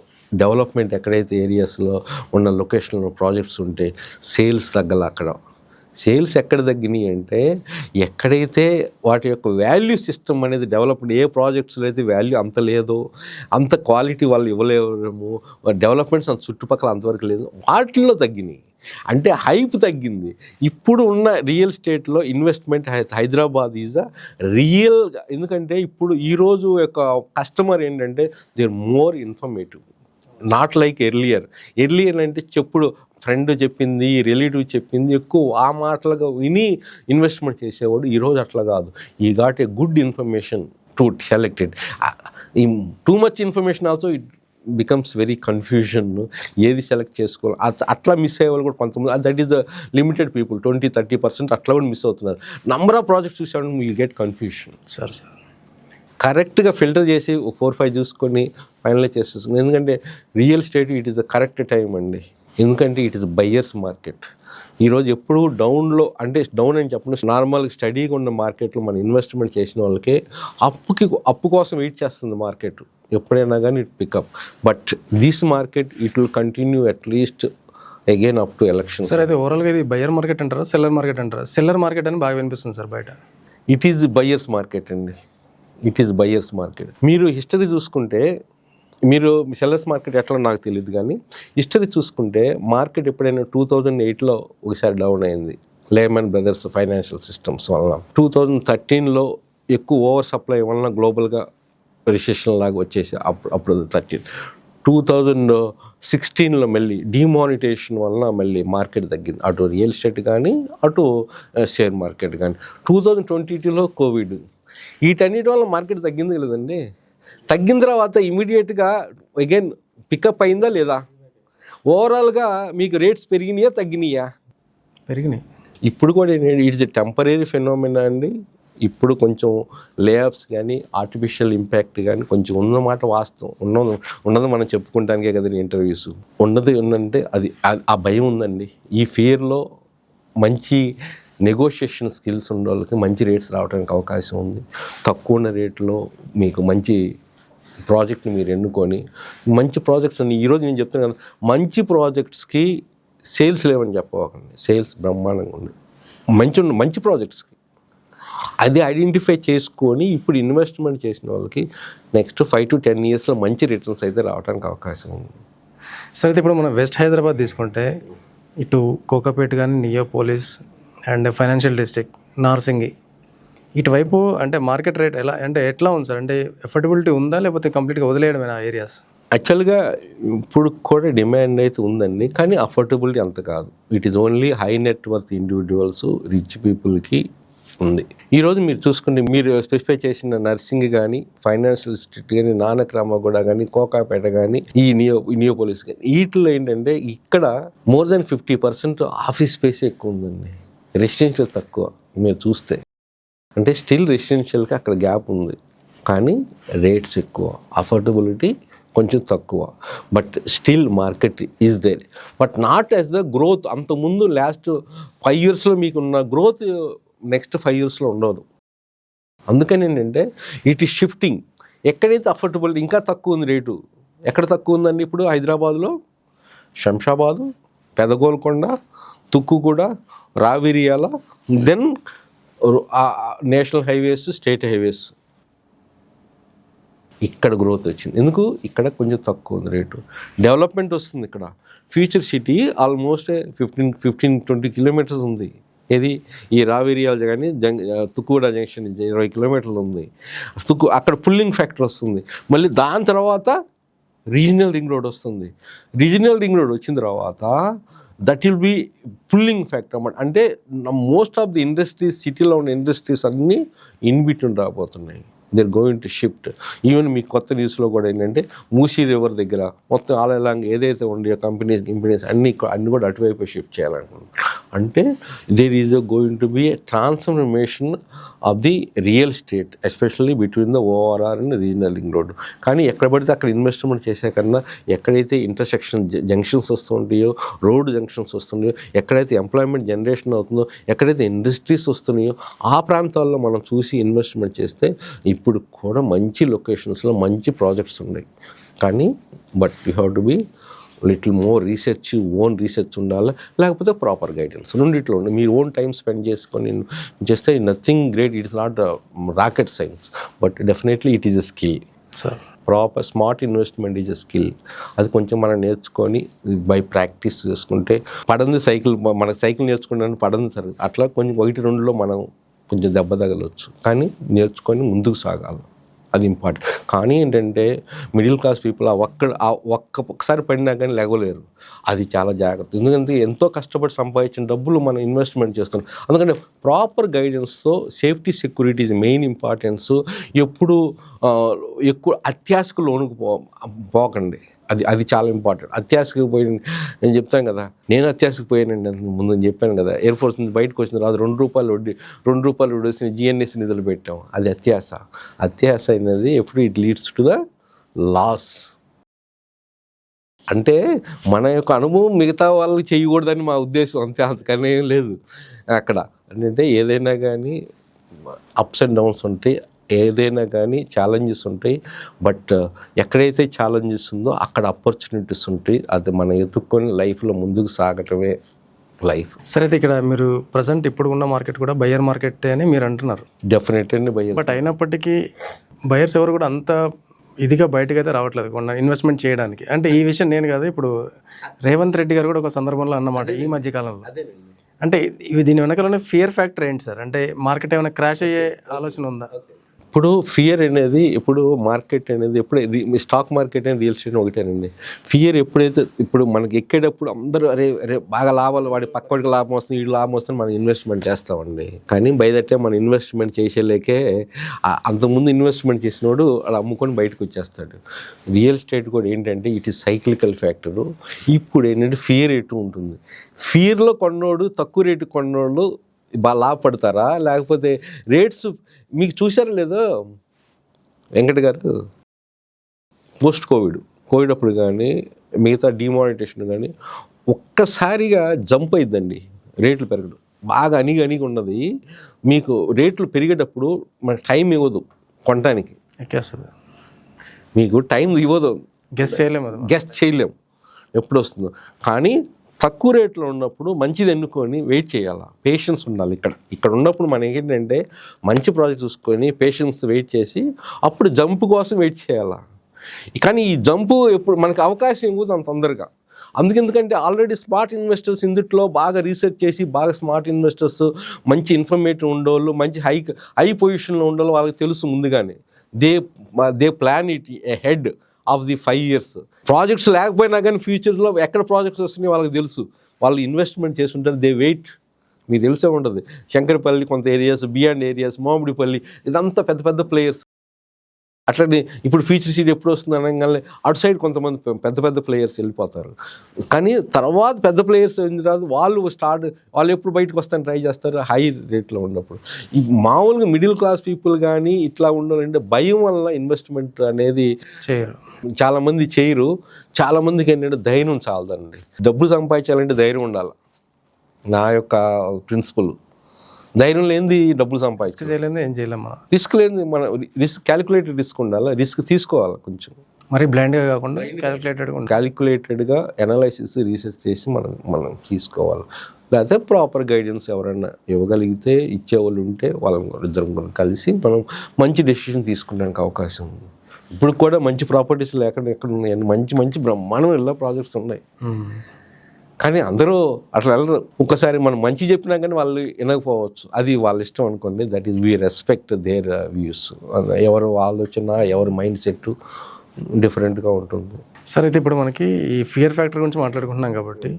డెవలప్మెంట్ ఎక్కడైతే ఏరియాస్లో ఉన్న లొకేషన్లో ప్రాజెక్ట్స్ ఉంటే సేల్స్ తగ్గల. అక్కడ సేల్స్ ఎక్కడ తగ్గినాయి అంటే ఎక్కడైతే వాటి యొక్క వాల్యూ సిస్టమ్ అనేది డెవలప్మెంట్ ఏ ప్రాజెక్ట్స్లో అయితే వాల్యూ అంత లేదో అంత క్వాలిటీ వాళ్ళు ఇవ్వలేము, డెవలప్మెంట్స్ అంత చుట్టుపక్కల అంతవరకు లేదు, వాటిల్లో తగ్గినాయి. అంటే హైప్ తగ్గింది. ఇప్పుడు ఉన్న రియల్ ఎస్టేట్లో investment Hyderabad is a real. ఎందుకంటే ఇప్పుడు ఈరోజు యొక్క కస్టమర్ ఏంటంటే they are more informative, not like earlier అంటే చెప్పుడు ఫ్రెండ్ చెప్పింది రిలేటివ్ చెప్పింది ఎక్కువ ఆ మాటలుగా విని ఇన్వెస్ట్మెంట్ చేసేవాడు. ఈరోజు అట్లా కాదు. ఈ got a good information to selected. Too much information also it becomes very confusion. ఏది సెలెక్ట్ చేసుకోవాలి అట్లా మిస్ అయ్యేవాళ్ళు కూడా కొంతమంది. That is the limited people 20-30% అట్లా కూడా మిస్ అవుతున్నారు. నంబర్ ఆఫ్ ప్రాజెక్ట్స్ చూసాడు విల్ గెట్ కన్ఫ్యూషన్. సార్ కరెక్ట్గా ఫిల్టర్ చేసి 4-5 చూసుకొని ఫైనలైజ్ చేసేసుకుని. ఎందుకంటే real estate it is the correct time అండి. ఎందుకంటే ఇట్ ఈస్ బయ్యర్స్ మార్కెట్. ఈరోజు ఎప్పుడు డౌన్లో అంటే డౌన్ అని చెప్పిన నార్మల్గా స్టడీగా ఉన్న మార్కెట్లో మనం ఇన్వెస్ట్మెంట్ చేసిన వాళ్ళకి అప్పు కోసం వెయిట్ చేస్తుంది మార్కెట్. ఎప్పుడైనా కానీ it pickup. But this market it will continue at least again up to election. Sir అయితే ఓవరాల్గా ఇది బయ్యర్ మార్కెట్ అంటారా సెల్లర్ మార్కెట్ అంటారా? సెల్లర్ మార్కెట్ అని బాగా వినిపిస్తుంది సార్ బయట. ఇట్ ఈజ్ బయ్యర్స్ మార్కెట్ అండి. It is buyers market. మీరు హిస్టరీ చూసుకుంటే మీరు సెల్లర్స్ మార్కెట్ ఎట్లా నాకు తెలియదు కానీ హిస్టరీ చూసుకుంటే మార్కెట్ ఎప్పుడైనా 2008లో ఒకసారి డౌన్ అయింది లేమన్ బ్రదర్స్ ఫైనాన్షియల్ సిస్టమ్స్ వలన. 2013లో ఎక్కువ ఓవర్ సప్లై వలన గ్లోబల్గా రిసెషన్ లాగా వచ్చేసి అప్పుడు 2016లో మళ్ళీ డిమానిటైజేషన్ వలన మళ్ళీ మార్కెట్ తగ్గింది. అటు రియల్ ఎస్టేట్ కానీ అటు షేర్ మార్కెట్ కానీ. 2022లో కోవిడ్. వీటన్నిటి వల్ల మార్కెట్ తగ్గింది లేదండి. తగ్గిన తర్వాత ఇమీడియట్గా అగైన్ పికప్ అయిందా లేదా? ఓవరాల్గా మీకు రేట్స్ పెరిగినాయా తగ్గినాయా? పెరిగినాయి. ఇప్పుడు కూడా ఇట్స్ ఎ టెంపరీ ఫెనోమెనా అండి. ఇప్పుడు కొంచెం లేఆఫ్స్ కానీ ఆర్టిఫిషియల్ ఇంపాక్ట్ కానీ కొంచెం ఉన్నమాట వాస్తవం. ఉన్నది మనం చెప్పుకుంటానికే కదండి ఇంటర్వ్యూస్. ఉన్నది ఉందంటే అది ఆ భయం ఉందండి. ఈ ఫియర్లో మంచి నెగోషియేషన్ స్కిల్స్ ఉన్న వాళ్ళకి మంచి రేట్స్ రావడానికి అవకాశం ఉంది. తక్కువ ఉన్న రేట్లో మీకు మంచి ప్రాజెక్ట్ని మీరు ఎన్నుకొని మంచి ప్రాజెక్ట్స్ ఉన్నాయి. ఈరోజు నేను చెప్తాను కదా, మంచి ప్రాజెక్ట్స్కి సేల్స్ లేవని చెప్పకండి. సేల్స్ బ్రహ్మాండంగా ఉంది మంచి ప్రాజెక్ట్స్కి. అది ఐడెంటిఫై చేసుకొని ఇప్పుడు ఇన్వెస్ట్మెంట్ చేసిన వాళ్ళకి నెక్స్ట్ 5 to 10 yearsలో మంచి రిటర్న్స్ అయితే రావడానికి అవకాశం ఉంది. సరే అయితే ఇప్పుడు మనం వెస్ట్ హైదరాబాద్ తీసుకుంటే ఇటు కోకాపేట కానీ Neopolis and financial district Narsingi ఇటువైపు అంటే మార్కెట్ రేట్ ఎట్లా ఉంది సార్? అంటే ఎఫర్డబిలిటీ ఉందా లేకపోతే కంప్లీట్గా వదిలేయడమేనా ఏరియాస్? యాక్చువల్గా ఇప్పుడు కూడా డిమాండ్ అయితే ఉందండి, కానీ అఫోర్డబిలిటీ అంత కాదు. It is only high net worth individuals rich పీపుల్కి ఉంది. ఈరోజు మీరు చూసుకుంటే మీరు స్పెసిఫై చేసిన నర్సింగ్ కానీ, ఫైనాన్షియల్ డిస్ట్రిక్ట్ కానీ, నానక్రామగూడ కానీ, కోకాపేట కానీ, ఈ నియోపోలిస్ కానీ, వీటిలో ఏంటంటే ఇక్కడ మోర్ దెన్ 50% ఆఫీస్ స్పేస్ ఎక్కువ ఉందండి, రెసిడెన్షియల్ తక్కువ. మీరు చూస్తే అంటే స్టిల్ రెసిడెన్షియల్కి అక్కడ గ్యాప్ ఉంది, కానీ రేట్స్ ఎక్కువ, అఫోర్డబిలిటీ కొంచెం తక్కువ. But still market is there, but not as the growth. అంతకుముందు లాస్ట్ 5 yearsలో మీకున్న గ్రోత్ నెక్స్ట్ 5 yearsలో ఉండదు. అందుకని ఏంటంటే ఇట్ ఈస్ షిఫ్టింగ్. ఎక్కడైతే అఫోర్డబిలిటీ ఇంకా తక్కువ ఉంది రేటు, ఎక్కడ తక్కువ ఉందండి ఇప్పుడు హైదరాబాద్లో? Shamshabad, Peddagolkonda, Tukkuguda, Raviryala, then national highways, state highways. ఇక్కడ గ్రోత్ వచ్చింది. ఎందుకు? ఇక్కడ కొంచెం తక్కువ ఉంది రేటు, డెవలప్మెంట్ వస్తుంది. ఇక్కడ ఫ్యూచర్ సిటీ ఆల్మోస్ట్ 15-20 kilometers ఉంది. ఏది ఈ రావేరియాల కానీ తుక్కుగూడ జంక్షన్ నుంచి 20 kilometers ఉంది. అక్కడ పుల్లింగ్ ఫ్యాక్టర్ వస్తుంది. మళ్ళీ దాని తర్వాత రీజనల్ రింగ్ రోడ్ వస్తుంది. రీజనల్ రింగ్ రోడ్ వచ్చిన తర్వాత that will be pulling factor అన్నమాట. అంటే మోస్ట్ ఆఫ్ ది ఇండస్ట్రీస్, సిటీలో ఉన్న ఇండస్ట్రీస్ అన్నీ ఇన్ బిట్వీన్ రాబోతున్నాయి. They are going to shift. Even మీ కొత్త న్యూస్లో కూడా ఏంటంటే మూసీ రివర్ దగ్గర మొత్తం ఆల్ అలాంగ్ ఏదైతే ఉండే కంపెనీస్ అన్నీ కూడా అటువైపు షిఫ్ట్ చేయాలనుకుంటున్నారు. అంటే there is going to be a transformation of the real estate, especially between the ORR and regional ring road. కానీ ఎక్కడ పడితే అక్కడ ఇన్వెస్ట్మెంట్ చేసే కన్నా ఎక్కడైతే ఇంటర్సెక్షన్ జంక్షన్స్ వస్తుంటాయో, రోడ్ జంక్షన్స్ వస్తున్నాయో, ఎక్కడైతే ఎంప్లాయ్మెంట్ జనరేషన్ అవుతుందో, ఎక్కడైతే ఇండస్ట్రీస్ వస్తున్నాయో ఆ ప్రాంతాల్లో మనం చూసి ఇన్వెస్ట్మెంట్ చేస్తే ఇప్పుడు కూడా మంచి లొకేషన్స్లో మంచి ప్రాజెక్ట్స్ ఉన్నాయి. కానీ but you have to be little more research, own research ఉండాలి, లేకపోతే ప్రాపర్ గైడెన్స్. రెండిట్లో ఉండి మీరు ఓన్ టైం స్పెండ్ చేసుకొని చేస్తే nothing great. It is not rocket science, but definitely it is a skill. Sir proper smart investment is a skill. అది కొంచెం మనం నేర్చుకొని బై ప్రాక్టీస్ చేసుకుంటే పడంది సైకిల్, మనకు సైకిల్ నేర్చుకుంటాను పడంది సరే అట్లా కొంచెం 1-2లో మనం కొంచెం దెబ్బ తగలవచ్చు, కానీ నేర్చుకొని ముందుకు సాగాలి. అది ఇంపార్టెంట్. కానీ ఏంటంటే మిడిల్ క్లాస్ పీపుల్ ఒక్కసారి పడినా కానీ లేవలేరు. అది చాలా జాగ్రత్త. ఎందుకంటే ఎంతో కష్టపడి సంపాదించిన డబ్బులు మనం ఇన్వెస్ట్మెంట్ చేస్తున్నాం. అందుకంటే ప్రాపర్ గైడెన్స్తో safety, security is main importance. ఎప్పుడు ఎక్కువ అత్యాశకు లోనుకు పోకండి. అది చాలా ఇంపార్టెంట్. అత్యాశకు పోయి నేను చెప్తాను కదా, నేను అత్యాశకు పోయానండి ముందు చెప్పాను కదా, ఎయిర్ఫోర్స్ నుంచి బయటకు వచ్చిన తర్వాత ₹2 వడ్డీ జిఎన్ఎస్ నిధులు పెట్టాం. అది అత్యాశ. అత్యాశ అనేది ఎప్పుడు it leads to the loss. అంటే మన యొక్క అనుభవం మిగతా వాళ్ళకి చేయకూడదని మా ఉద్దేశం, అంతకనే ఏం లేదు అక్కడ. అంటే ఏదైనా కానీ అప్స్ అండ్ డౌన్స్ ఉంటాయి, ఏదైనా కానీ ఛాలెంజెస్ ఉంటాయి. బట్ ఎక్కడైతే ఛాలెంజెస్ ఉందో అక్కడ ఆపర్చునిటీస్ ఉంటాయి. అది మనం ఎత్తుక్కొని లైఫ్లో ముందుకు సాగటమే లైఫ్. సరే, అయితే ఇక్కడ మీరు ప్రజెంట్ ఇప్పుడు ఉన్న మార్కెట్ కూడా బయ్యర్ మార్కెట్ అని మీరు అంటున్నారు. డెఫినెట్ అండి బయ్యర్. బట్ అయినప్పటికీ బయర్స్ ఎవరు కూడా అంత ఇదిగా బయటకు అయితే రావట్లేదు కొన్న ఇన్వెస్ట్మెంట్ చేయడానికి. అంటే ఈ విషయం నేను కాదు, ఇప్పుడు రేవంత్ రెడ్డి గారు కూడా ఒక సందర్భంలో అన్నమాట ఈ మధ్య కాలంలో. అంటే దీని వెనకాల ఫియర్ ఫ్యాక్టర్ ఏంటి సార్? అంటే మార్కెట్ ఏమైనా క్రాష్ అయ్యే ఆలోచన ఉందా? ఇప్పుడు ఫియర్ అనేది, ఇప్పుడు మార్కెట్ అనేది ఎప్పుడు stock market and real estate ఒకటేనండి. ఫియర్ ఎప్పుడైతే ఇప్పుడు మనకి ఎక్కేటప్పుడు అందరూ అరే బాగా లాభాలు, పక్కవాడికి లాభం వస్తుంది, వీడు లాభం వస్తుంది, మనం ఇన్వెస్ట్మెంట్ చేస్తామండి. కానీ బై దట్ టైం మనం ఇన్వెస్ట్మెంట్ చేసేలేకే అంతకుముందు ఇన్వెస్ట్మెంట్ చేసినోడు అలా అమ్ముకొని బయటకు వచ్చేస్తాడు. రియల్ ఎస్టేట్ కూడా ఏంటంటే ఇట్ ఈస్ సైక్లికల్ ఫ్యాక్టరు. ఇప్పుడు ఏంటంటే ఫియర్ రేటు ఉంటుంది. ఫియర్లో కొన్నోడు, తక్కువ రేటు కొన్నోళ్ళు బాగా లాభపడతారా? లేకపోతే రేట్స్ మీకు చూసారో లేదో వెంకట్ గారు, పోస్ట్ కోవిడ్ అప్పుడు కానీ మిగతా డిమానిటేషన్ కానీ ఒక్కసారిగా జంప్ అయిద్దండి రేట్లు పెరగడం. బాగా అణిగి ఉన్నది. మీకు రేట్లు పెరిగేటప్పుడు మనకు టైం ఇవ్వదు కొనడానికి, ఎక్కేస్తుంది. మీకు టైం ఇవ్వదు, గెస్ట్ చేయలేము ఎప్పుడు వస్తుందో. కానీ తక్కువ రేట్లో ఉన్నప్పుడు మంచిది ఎన్నుకొని వెయిట్ చేయాలా, పేషెన్స్ ఉండాలి. ఇక్కడ ఉన్నప్పుడు మనకి ఏంటంటే మంచి ప్రాజెక్ట్ చూసుకొని పేషెన్స్ వెయిట్ చేసి అప్పుడు జంప్ కోసం వెయిట్ చేయాలా. కానీ ఈ జంపు ఎప్పుడు మనకు అవకాశం ఇవ్వదు అంత తొందరగా. ఎందుకంటే ఆల్రెడీ స్మార్ట్ ఇన్వెస్టర్స్ ఇందులో బాగా రీసెర్చ్ చేసి, బాగా స్మార్ట్ ఇన్వెస్టర్స్, మంచి ఇన్ఫర్మేటివ్ ఉండేవాళ్ళు, మంచి హై పొజిషన్లో ఉండేవాళ్ళు, వాళ్ళకి తెలుసు ముందుగానే. They plan it head of the 5 years. Projects లేకపోయినా కానీ ఫ్యూచర్లో ఎక్కడ ప్రాజెక్ట్స్ వస్తున్నాయో వాళ్ళకి తెలుసు. వాళ్ళు ఇన్వెస్ట్మెంట్ చేస్తుంటారు. దే వెయిట్ మీకు తెలిసే ఉంటుంది. శంకరపల్లి కొంత ఏరియాస్, బియాండ్ ఏరియాస్, మామిడిపల్లి, ఇదంతా పెద్ద పెద్ద ప్లేయర్స్. అట్లనే ఇప్పుడు ఫ్యూచర్ సిటీ ఎప్పుడు వస్తుంది అనగానే అటు సైడ్ కొంతమంది పెద్ద పెద్ద ప్లేయర్స్ వెళ్ళిపోతారు. కానీ తర్వాత పెద్ద ప్లేయర్స్ అయిన తర్వాత వాళ్ళు ఎప్పుడు బయటకు వస్తాను ట్రై చేస్తారు హై రేట్లో ఉన్నప్పుడు. ఈ మామూలుగా మిడిల్ క్లాస్ పీపుల్ కానీ ఇట్లా ఉండాలంటే భయం వల్ల ఇన్వెస్ట్మెంట్ అనేది చేయరు, చాలామంది చేయరు. చాలామందికి ఏంటంటే ధైర్యం చాలదండి. డబ్బులు సంపాదించాలంటే ధైర్యం ఉండాలి. నా యొక్క ప్రిన్సిపల్, ధైర్యం లేనిది డబ్బులు సంపాదించు, చేయలేదు ఏం చేయలేము. రిస్క్ లేనిది మన క్యాలిక్యులేటెడ్ రిస్క్ ఉండాలి. రిస్క్ తీసుకోవాలి కొంచెం, మరి బ్లైండ్గా కాకుండా క్యాలిక్యులేటెడ్గా అనాలైసిస్ రీసెర్చ్ చేసి మనం తీసుకోవాలి. లేకపోతే ప్రాపర్ గైడెన్స్ ఎవరైనా ఇవ్వగలిగితే, ఇచ్చేవాళ్ళు ఉంటే వాళ్ళని ఇద్దరం కలిసి మనం మంచి డెసిషన్ తీసుకునేందుకు అవకాశం ఉంది. ఇప్పుడు కూడా మంచి ప్రాపర్టీస్ లేకుండా ఎక్కడ ఉన్నాయండి, మంచి మంచి బ్రహ్మాండం ఇలా ప్రాజెక్ట్స్ ఉన్నాయి. కానీ అందరూ అట్లా వెళ్ళరు. ఒక్కసారి మనం మంచి చెప్పినా కానీ వాళ్ళు వినకపోవచ్చు, అది వాళ్ళ ఇష్టం అనుకోండి. That is we respect there views. ఎవరు ఆలోచన, ఎవరి మైండ్ సెట్ డిఫరెంట్గా ఉంటుంది. సరే, అయితే ఇప్పుడు మనకి ఈ ఫియర్ ఫ్యాక్టర్ గురించి మాట్లాడుకుంటున్నాం కాబట్టి,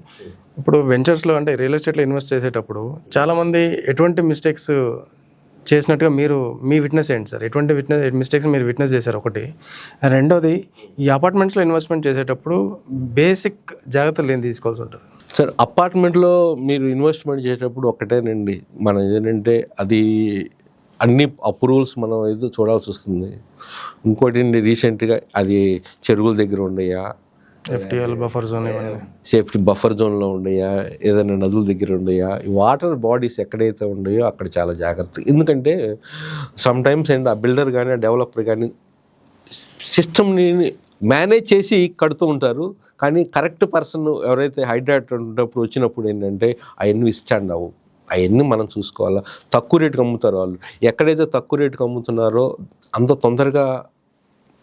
ఇప్పుడు వెంచర్స్లో అంటే రియల్ ఎస్టేట్లో ఇన్వెస్ట్ చేసేటప్పుడు చాలామంది ఎటువంటి మిస్టేక్స్ చేసినట్టుగా మీ విట్నెస్ ఏంటి సార్? ఎటువంటి మిస్టేక్స్ మీరు విట్నెస్ చేశారు ఒకటి. రెండోది, ఈ అపార్ట్మెంట్స్లో ఇన్వెస్ట్మెంట్ చేసేటప్పుడు బేసిక్ జాగ్రత్తలు ఏం తీసుకోవాల్సి ఉంటుంది సార్? అపార్ట్మెంట్లో మీరు ఇన్వెస్ట్మెంట్ చేసేటప్పుడు ఒకటేనండి, మనం ఏంటంటే అది అన్ని అప్రూవల్స్ మనం ఏదో చూడాల్సి వస్తుంది. ఇంకోటి రీసెంట్గా అది చెరువుల దగ్గర ఉండయా, FTL buffer zone, safety buffer జోన్లో ఉండయా, ఏదైనా నదుల దగ్గర ఉండయా, వాటర్ బాడీస్ ఎక్కడైతే ఉన్నాయో అక్కడ చాలా జాగ్రత్త. ఎందుకంటే సమ్టైమ్స్ అండ్ ఆ బిల్డర్ కానీ ఆ డెవలపర్ కానీ సిస్టమ్ని మేనేజ్ చేసి కడుతూ ఉంటారు. కానీ కరెక్ట్ పర్సన్ ఎవరైతే హైడ్రాట్ ఉన్నప్పుడు వచ్చినప్పుడు ఏంటంటే అవన్నీ విస్టాండ్ అవ్వు. అవన్నీ మనం చూసుకోవాలా. తక్కువ రేటుకి అమ్ముతారు వాళ్ళు. ఎక్కడైతే తక్కువ రేటుకి అమ్ముతున్నారో అంత తొందరగా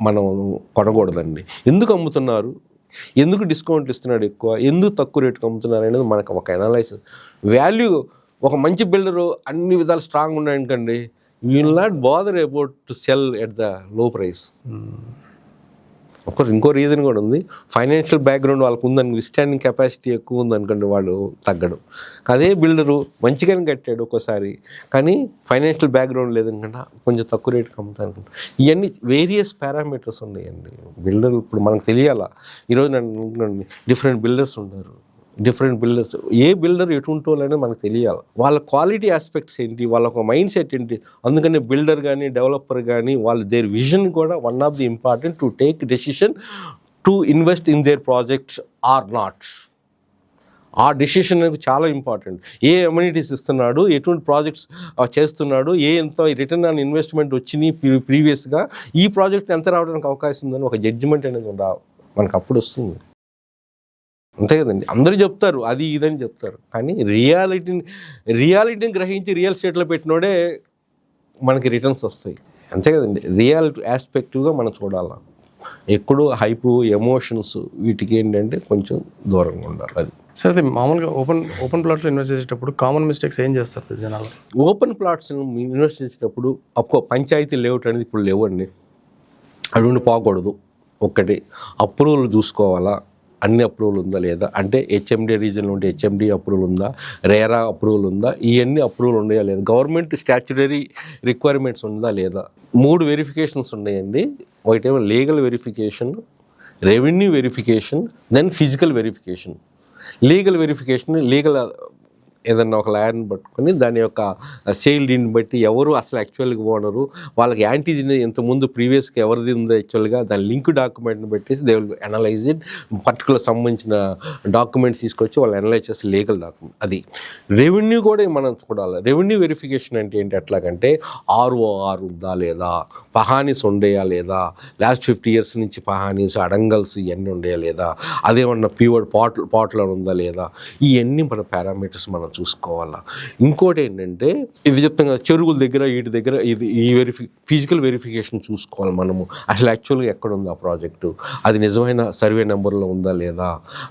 మనం కొనకూడదండి. ఎందుకు అమ్ముతున్నారు, ఎందుకు డిస్కౌంట్లు ఇస్తున్నాడు ఎక్కువ, ఎందుకు తక్కువ రేటుకి అమ్ముతున్నారు అనేది మనకు ఒక అనాలైసిస్. వాల్యూ ఒక మంచి బిల్డరు అన్ని విధాలు స్ట్రాంగ్ ఉన్నాయనుకోండి, you will not bother about to cell at the low price. ఇంకో రీజన్ కూడా ఉంది. ఫైనాన్షియల్ బ్యాక్గ్రౌండ్ వాళ్ళకు ఉందని, విస్టాండింగ్ కెపాసిటీ ఎక్కువ ఉందనుకోండి, వాళ్ళు తగ్గడు. అదే బిల్డరు మంచిగానే కట్టాడు ఒక్కోసారి, కానీ ఫైనాన్షియల్ బ్యాక్గ్రౌండ్ లేదనుకుంటా కొంచెం తక్కువ రేటుకి అమ్ముతాను అనుకుంటా. ఇవన్నీ వేరియస్ పారామీటర్స్ ఉన్నాయండి. బిల్డర్ ఇప్పుడు మనకు తెలియాలా. ఈరోజు నన్ను డిఫరెంట్ బిల్డర్స్ ఉన్నారు. ఏ బిల్డర్ ఎటువంటి వాళ్ళు అనేది మనకు తెలియాలి. వాళ్ళ క్వాలిటీ ఆస్పెక్ట్స్ ఏంటి, వాళ్ళ ఒక మైండ్ సెట్ ఏంటి. అందుకని బిల్డర్ కానీ డెవలపర్ కానీ వాళ్ళ దేర్ విజన్ కూడా one of the important to take decision to invest in their projects or not. ఆ డెసిషన్ అనేది చాలా ఇంపార్టెంట్. ఏ అమ్యూనిటీస్ ఇస్తున్నాడు, ఎటువంటి ప్రాజెక్ట్స్ చేస్తున్నాడు, ఎంత రిటర్న్ ఆన్ ఇన్వెస్ట్మెంట్ వచ్చినాయి ప్రీవియస్గా, ఈ ప్రాజెక్ట్ ఎంత రావడానికి అవకాశం ఉందని ఒక జడ్జిమెంట్ అనేది మనకు అప్పుడు వస్తుంది. అంతే కదండి. అందరూ చెప్తారు అది ఇదని చెప్తారు, కానీ రియాలిటీని గ్రహించి రియల్ ఎస్టేట్లో పెట్టినోడే మనకి రిటర్న్స్ వస్తాయి. అంతే కదండి. రియాలిటీ ఆస్పెక్టివ్గా మనం చూడాలి. ఎప్పుడు హైపు, ఎమోషన్స్ వీటికి ఏంటంటే కొంచెం దూరంగా ఉండాలి. అది సార్, అది మామూలుగా ఓపెన్ ప్లాట్లో ఇన్వెస్ట్ చేసేటప్పుడు కామన్ మిస్టేక్స్ ఏం చేస్తారు సార్ జనాలు? ఓపెన్ ప్లాట్స్ ఇన్వెస్ట్ చేసేటప్పుడు పంచాయతీ లేఅవుట్ అనేది ఇప్పుడు లేవండి. అటువంటి పోకూడదు. ఒక్కటి అప్రూవల్ చూసుకోవాలా, అన్ని అప్రూవల్ ఉందా లేదా, అంటే హెచ్ఎండి రీజన్లో ఉంటే హెచ్ఎండి అప్రూవల్ ఉందా, రేరా అప్రూవల్ ఉందా, ఇవన్నీ అప్రూవల్ ఉన్నాయా లేదా, గవర్నమెంట్ స్టాట్యుటరీ రిక్వైర్మెంట్స్ ఉందా లేదా. 3 వెరిఫికేషన్స్ ఉన్నాయండి. ఒకటేమో legal verification, revenue verification, then physical verification. Legal verification, ఏదన్నా ఒక ల్యాండ్ పట్టుకొని దాని యొక్క సేల్ డీడ్ని బట్టి ఎవరు అసలు యాక్చువల్గా ఓనరు, వాళ్ళకి యాంటీజన్ ఇంతకుముందు ప్రీవియస్గా ఎవరిది ఉందో యాక్చువల్గా దాని లింక్ డాక్యుమెంట్ని పెట్టేసి they will analyse it. Particular సంబంధించిన డాక్యుమెంట్స్ తీసుకొచ్చి వాళ్ళు అనలైజ్ చేస్తే లీగల్ డాక్యుమెంట్. అది రెవెన్యూ కూడా మనం చూడాలి. రెవెన్యూ వెరిఫికేషన్ అంటే ఏంటి, ఎట్లాగంటే ఆర్ఓఆర్ ఉందా లేదా, పహానీస్ ఉండేయా లేదా, లాస్ట్ 50 years నుంచి పహానీస్, అడంగల్స్ ఇవన్నీ ఉండేయా లేదా, అదేమన్నా ప్యూర్ పాట్లో ఉందా లేదా, ఇవన్నీ మన పారామీటర్స్ మనం చూసుకోవాలా. ఇంకోటి ఏంటంటే ఇది చెప్తాం కదా, చెరువుల దగ్గర వీటి దగ్గర ఈ ఫిజికల్ వెరిఫికేషన్ చూసుకోవాలి మనము. అసలు యాక్చువల్గా ఎక్కడ ఉంది ఆ ప్రాజెక్టు, అది నిజమైన సర్వే నెంబర్లో ఉందా లేదా,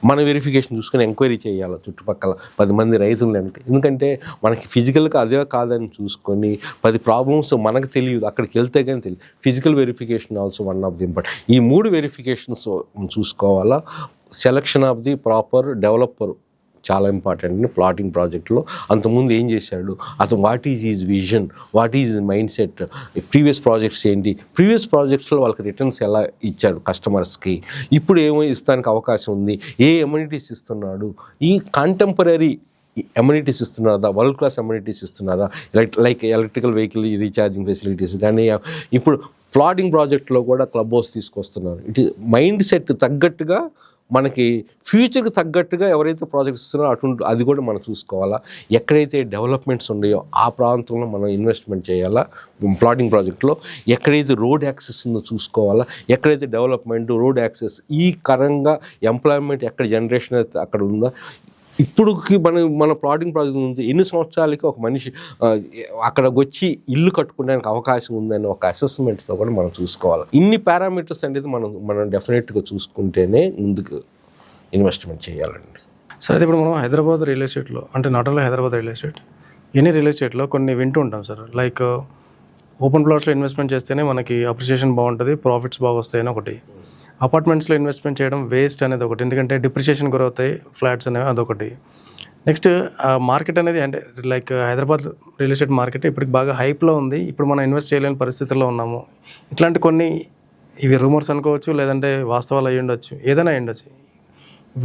మన వెరిఫికేషన్ చూసుకొని ఎంక్వైరీ చేయాలి చుట్టుపక్కల 10 మంది రైతులు. ఎందుకంటే మనకి ఫిజికల్గా అదే కాదని చూసుకొని 10 ప్రాబ్లమ్స్ మనకు తెలియదు, అక్కడికి వెళ్తే కానీ తెలియదు. Physical verification also one of the important. ఈ 3 వెరిఫికేషన్స్ చూసుకోవాలా. Selection of the proper developer చాలా ఇంపార్టెంట్ అండి ప్లాటింగ్ ప్రాజెక్ట్లో. అంతకుముందు ఏం చేశాడు, అతను what is his vision, what is mind set, previous projects ఏంటి, ప్రీవియస్ ప్రాజెక్ట్స్లో వాళ్ళకి రిటర్న్స్ ఎలా ఇచ్చాడు కస్టమర్స్కి, ఇప్పుడు ఏమో ఇస్తానికి అవకాశం ఉంది, ఏ ఎమ్యూనిటీస్ ఇస్తున్నాడు, ఈ కాంటెంపరీ ఎమ్యూనిటీస్ ఇస్తున్నారా, వరల్డ్ క్లాస్ ఎమ్యూనిటీస్ ఇస్తున్నారా, like electrical vehicle recharging facilities కానీ. ఇప్పుడు ప్లాటింగ్ ప్రాజెక్ట్లో కూడా క్లబ్ హౌస్ తీసుకొస్తున్నారు. ఇట్ ఈస్ మైండ్ సెట్ తగ్గట్టుగా మనకి ఫ్యూచర్కి తగ్గట్టుగా ఎవరైతే ప్రాజెక్ట్స్ ఇస్తున్నారో అటు అది కూడా మనం చూసుకోవాలా. ఎక్కడైతే డెవలప్మెంట్స్ ఉన్నాయో ఆ ప్రాంతంలో మనం ఇన్వెస్ట్మెంట్ చేయాలా ప్లాటింగ్ ప్రాజెక్ట్లో. ఎక్కడైతే రోడ్ యాక్సెస్ ఉందో చూసుకోవాలా, ఎక్కడైతే డెవలప్మెంట్ రోడ్ యాక్సెస్ ఈ కరంగా ఎంప్లాయ్మెంట్ ఎక్కడ జనరేషన్ అయితే అక్కడ ఉందో. ఇప్పుడుకి మన ప్లాటింగ్ ప్రాజెక్ట్ ఉంది, ఎన్ని సంవత్సరాలకి ఒక మనిషి అక్కడ వచ్చి ఇల్లు కట్టుకోవడానికి అవకాశం ఉందని ఒక అసెస్మెంట్తో కూడా మనం చూసుకోవాలి. ఇన్ని పారామీటర్స్ అనేది మనం డెఫినెట్గా చూసుకుంటేనే ముందుకు ఇన్వెస్ట్మెంట్ చేయాలండి. సార్ అయితే ఇప్పుడు మనం హైదరాబాద్ రియల్ ఎస్టేట్లో, అంటే not only Hyderabad real estate, any real ఎస్టేట్లో కొన్ని వింటూ ఉంటాం సార్. లైక్ ఓపెన్ ప్లాట్స్లో ఇన్వెస్ట్మెంట్ చేస్తేనే మనకి అప్రిషియేషన్ బాగుంటుంది, ప్రాఫిట్స్ బాగా వస్తాయని ఒకటి. అపార్ట్మెంట్స్లో ఇన్వెస్ట్మెంట్ చేయడం వేస్ట్ అనేది ఒకటి, ఎందుకంటే డిప్రిషియేషన్ గురి అవుతాయి ఫ్లాట్స్ అనేవి, అదొకటి. నెక్స్ట్ మార్కెట్ అనేది అంటే like Hyderabad real estate market ఇప్పటికి బాగా హైప్లో ఉంది, ఇప్పుడు మనం ఇన్వెస్ట్ చేయలేని పరిస్థితుల్లో ఉన్నాము. ఇట్లాంటి కొన్ని ఇవి రూమర్స్ అనుకోవచ్చు, లేదంటే వాస్తవాలు అయ్యి ఉండొచ్చు, ఏదైనా అయ్యి ఉండొచ్చు.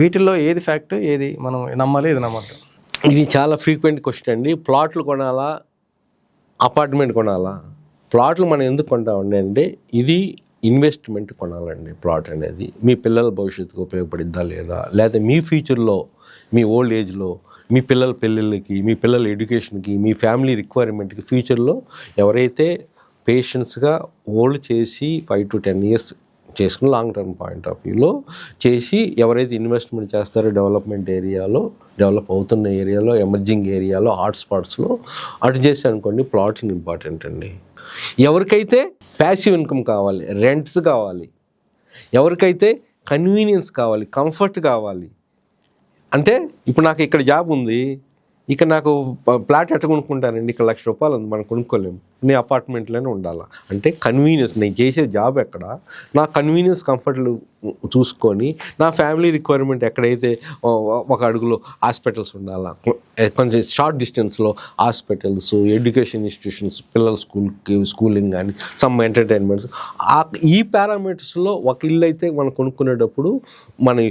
వీటిల్లో ఏది ఫ్యాక్ట్, ఏది మనం నమ్మాలి, ఏది నమ్మద్దు? ఇది చాలా ఫ్రీక్వెంట్ క్వశ్చన్ అండి. ప్లాట్లు కొనాలా, అపార్ట్మెంట్ కొనాలా? ప్లాట్లు మనం ఎందుకు కొంటామండి అంటే ఇది ఇన్వెస్ట్మెంట్ కొనాలండి. ప్లాట్ అనేది మీ పిల్లల భవిష్యత్తుకు ఉపయోగపడిద్దా లేదా, లేదా మీ ఫ్యూచర్లో మీ ఓల్డ్ ఏజ్లో మీ పిల్లల పెళ్ళిళ్ళకి, మీ పిల్లల ఎడ్యుకేషన్కి, మీ ఫ్యామిలీ రిక్వైర్మెంట్కి ఫ్యూచర్లో ఎవరైతే పేషెన్స్గా ఓల్డ్ చేసి 5 to 10 years చేసుకుని లాంగ్ టర్మ్ పాయింట్ ఆఫ్ వ్యూలో చేసి ఎవరైతే ఇన్వెస్ట్మెంట్ చేస్తారో డెవలప్మెంట్ ఏరియాలో, డెవలప్ అవుతున్న ఏరియాలో, ఎమర్జింగ్ ఏరియాలో, హాట్స్పాట్స్లో అటు చేసి అనుకోండి ప్లాటింగ్ ఇంపార్టెంట్ అండి. ఎవరికైతే ప్యాసివ్ ఇన్కమ్ కావాలి, రెంట్స్ కావాలి, ఎవరికైతే కన్వీనియన్స్ కావాలి, కంఫర్ట్ కావాలి, అంటే ఇప్పుడు నాకు ఇక్కడ జాబ్ ఉంది, ఇక్కడ నాకు ప్లాట్ ఎట్ట కొనుక్కుంటానండి, ఇక్కడ ₹1,00,000 ఉంది, మనం కొనుక్కోలేము, నేను అపార్ట్మెంట్లోనే ఉండాలా. అంటే కన్వీనియన్స్, నేను చేసే జాబ్ ఎక్కడ, నా కన్వీనియన్స్ కంఫర్ట్లు చూసుకొని నా ఫ్యామిలీ రిక్వైర్మెంట్ ఎక్కడైతే ఒక అడుగులో హాస్పిటల్స్ ఉండాలా, కొంచెం షార్ట్ డిస్టెన్స్లో హాస్పిటల్స్, ఎడ్యుకేషన్ ఇన్స్టిట్యూషన్స్, పిల్లల స్కూలింగ్ కానీ సమ్ ఎంటర్టైన్మెంట్స్, ఈ పారామీటర్స్లో ఒక ఇల్లు అయితే మనం కొనుక్కునేటప్పుడు మన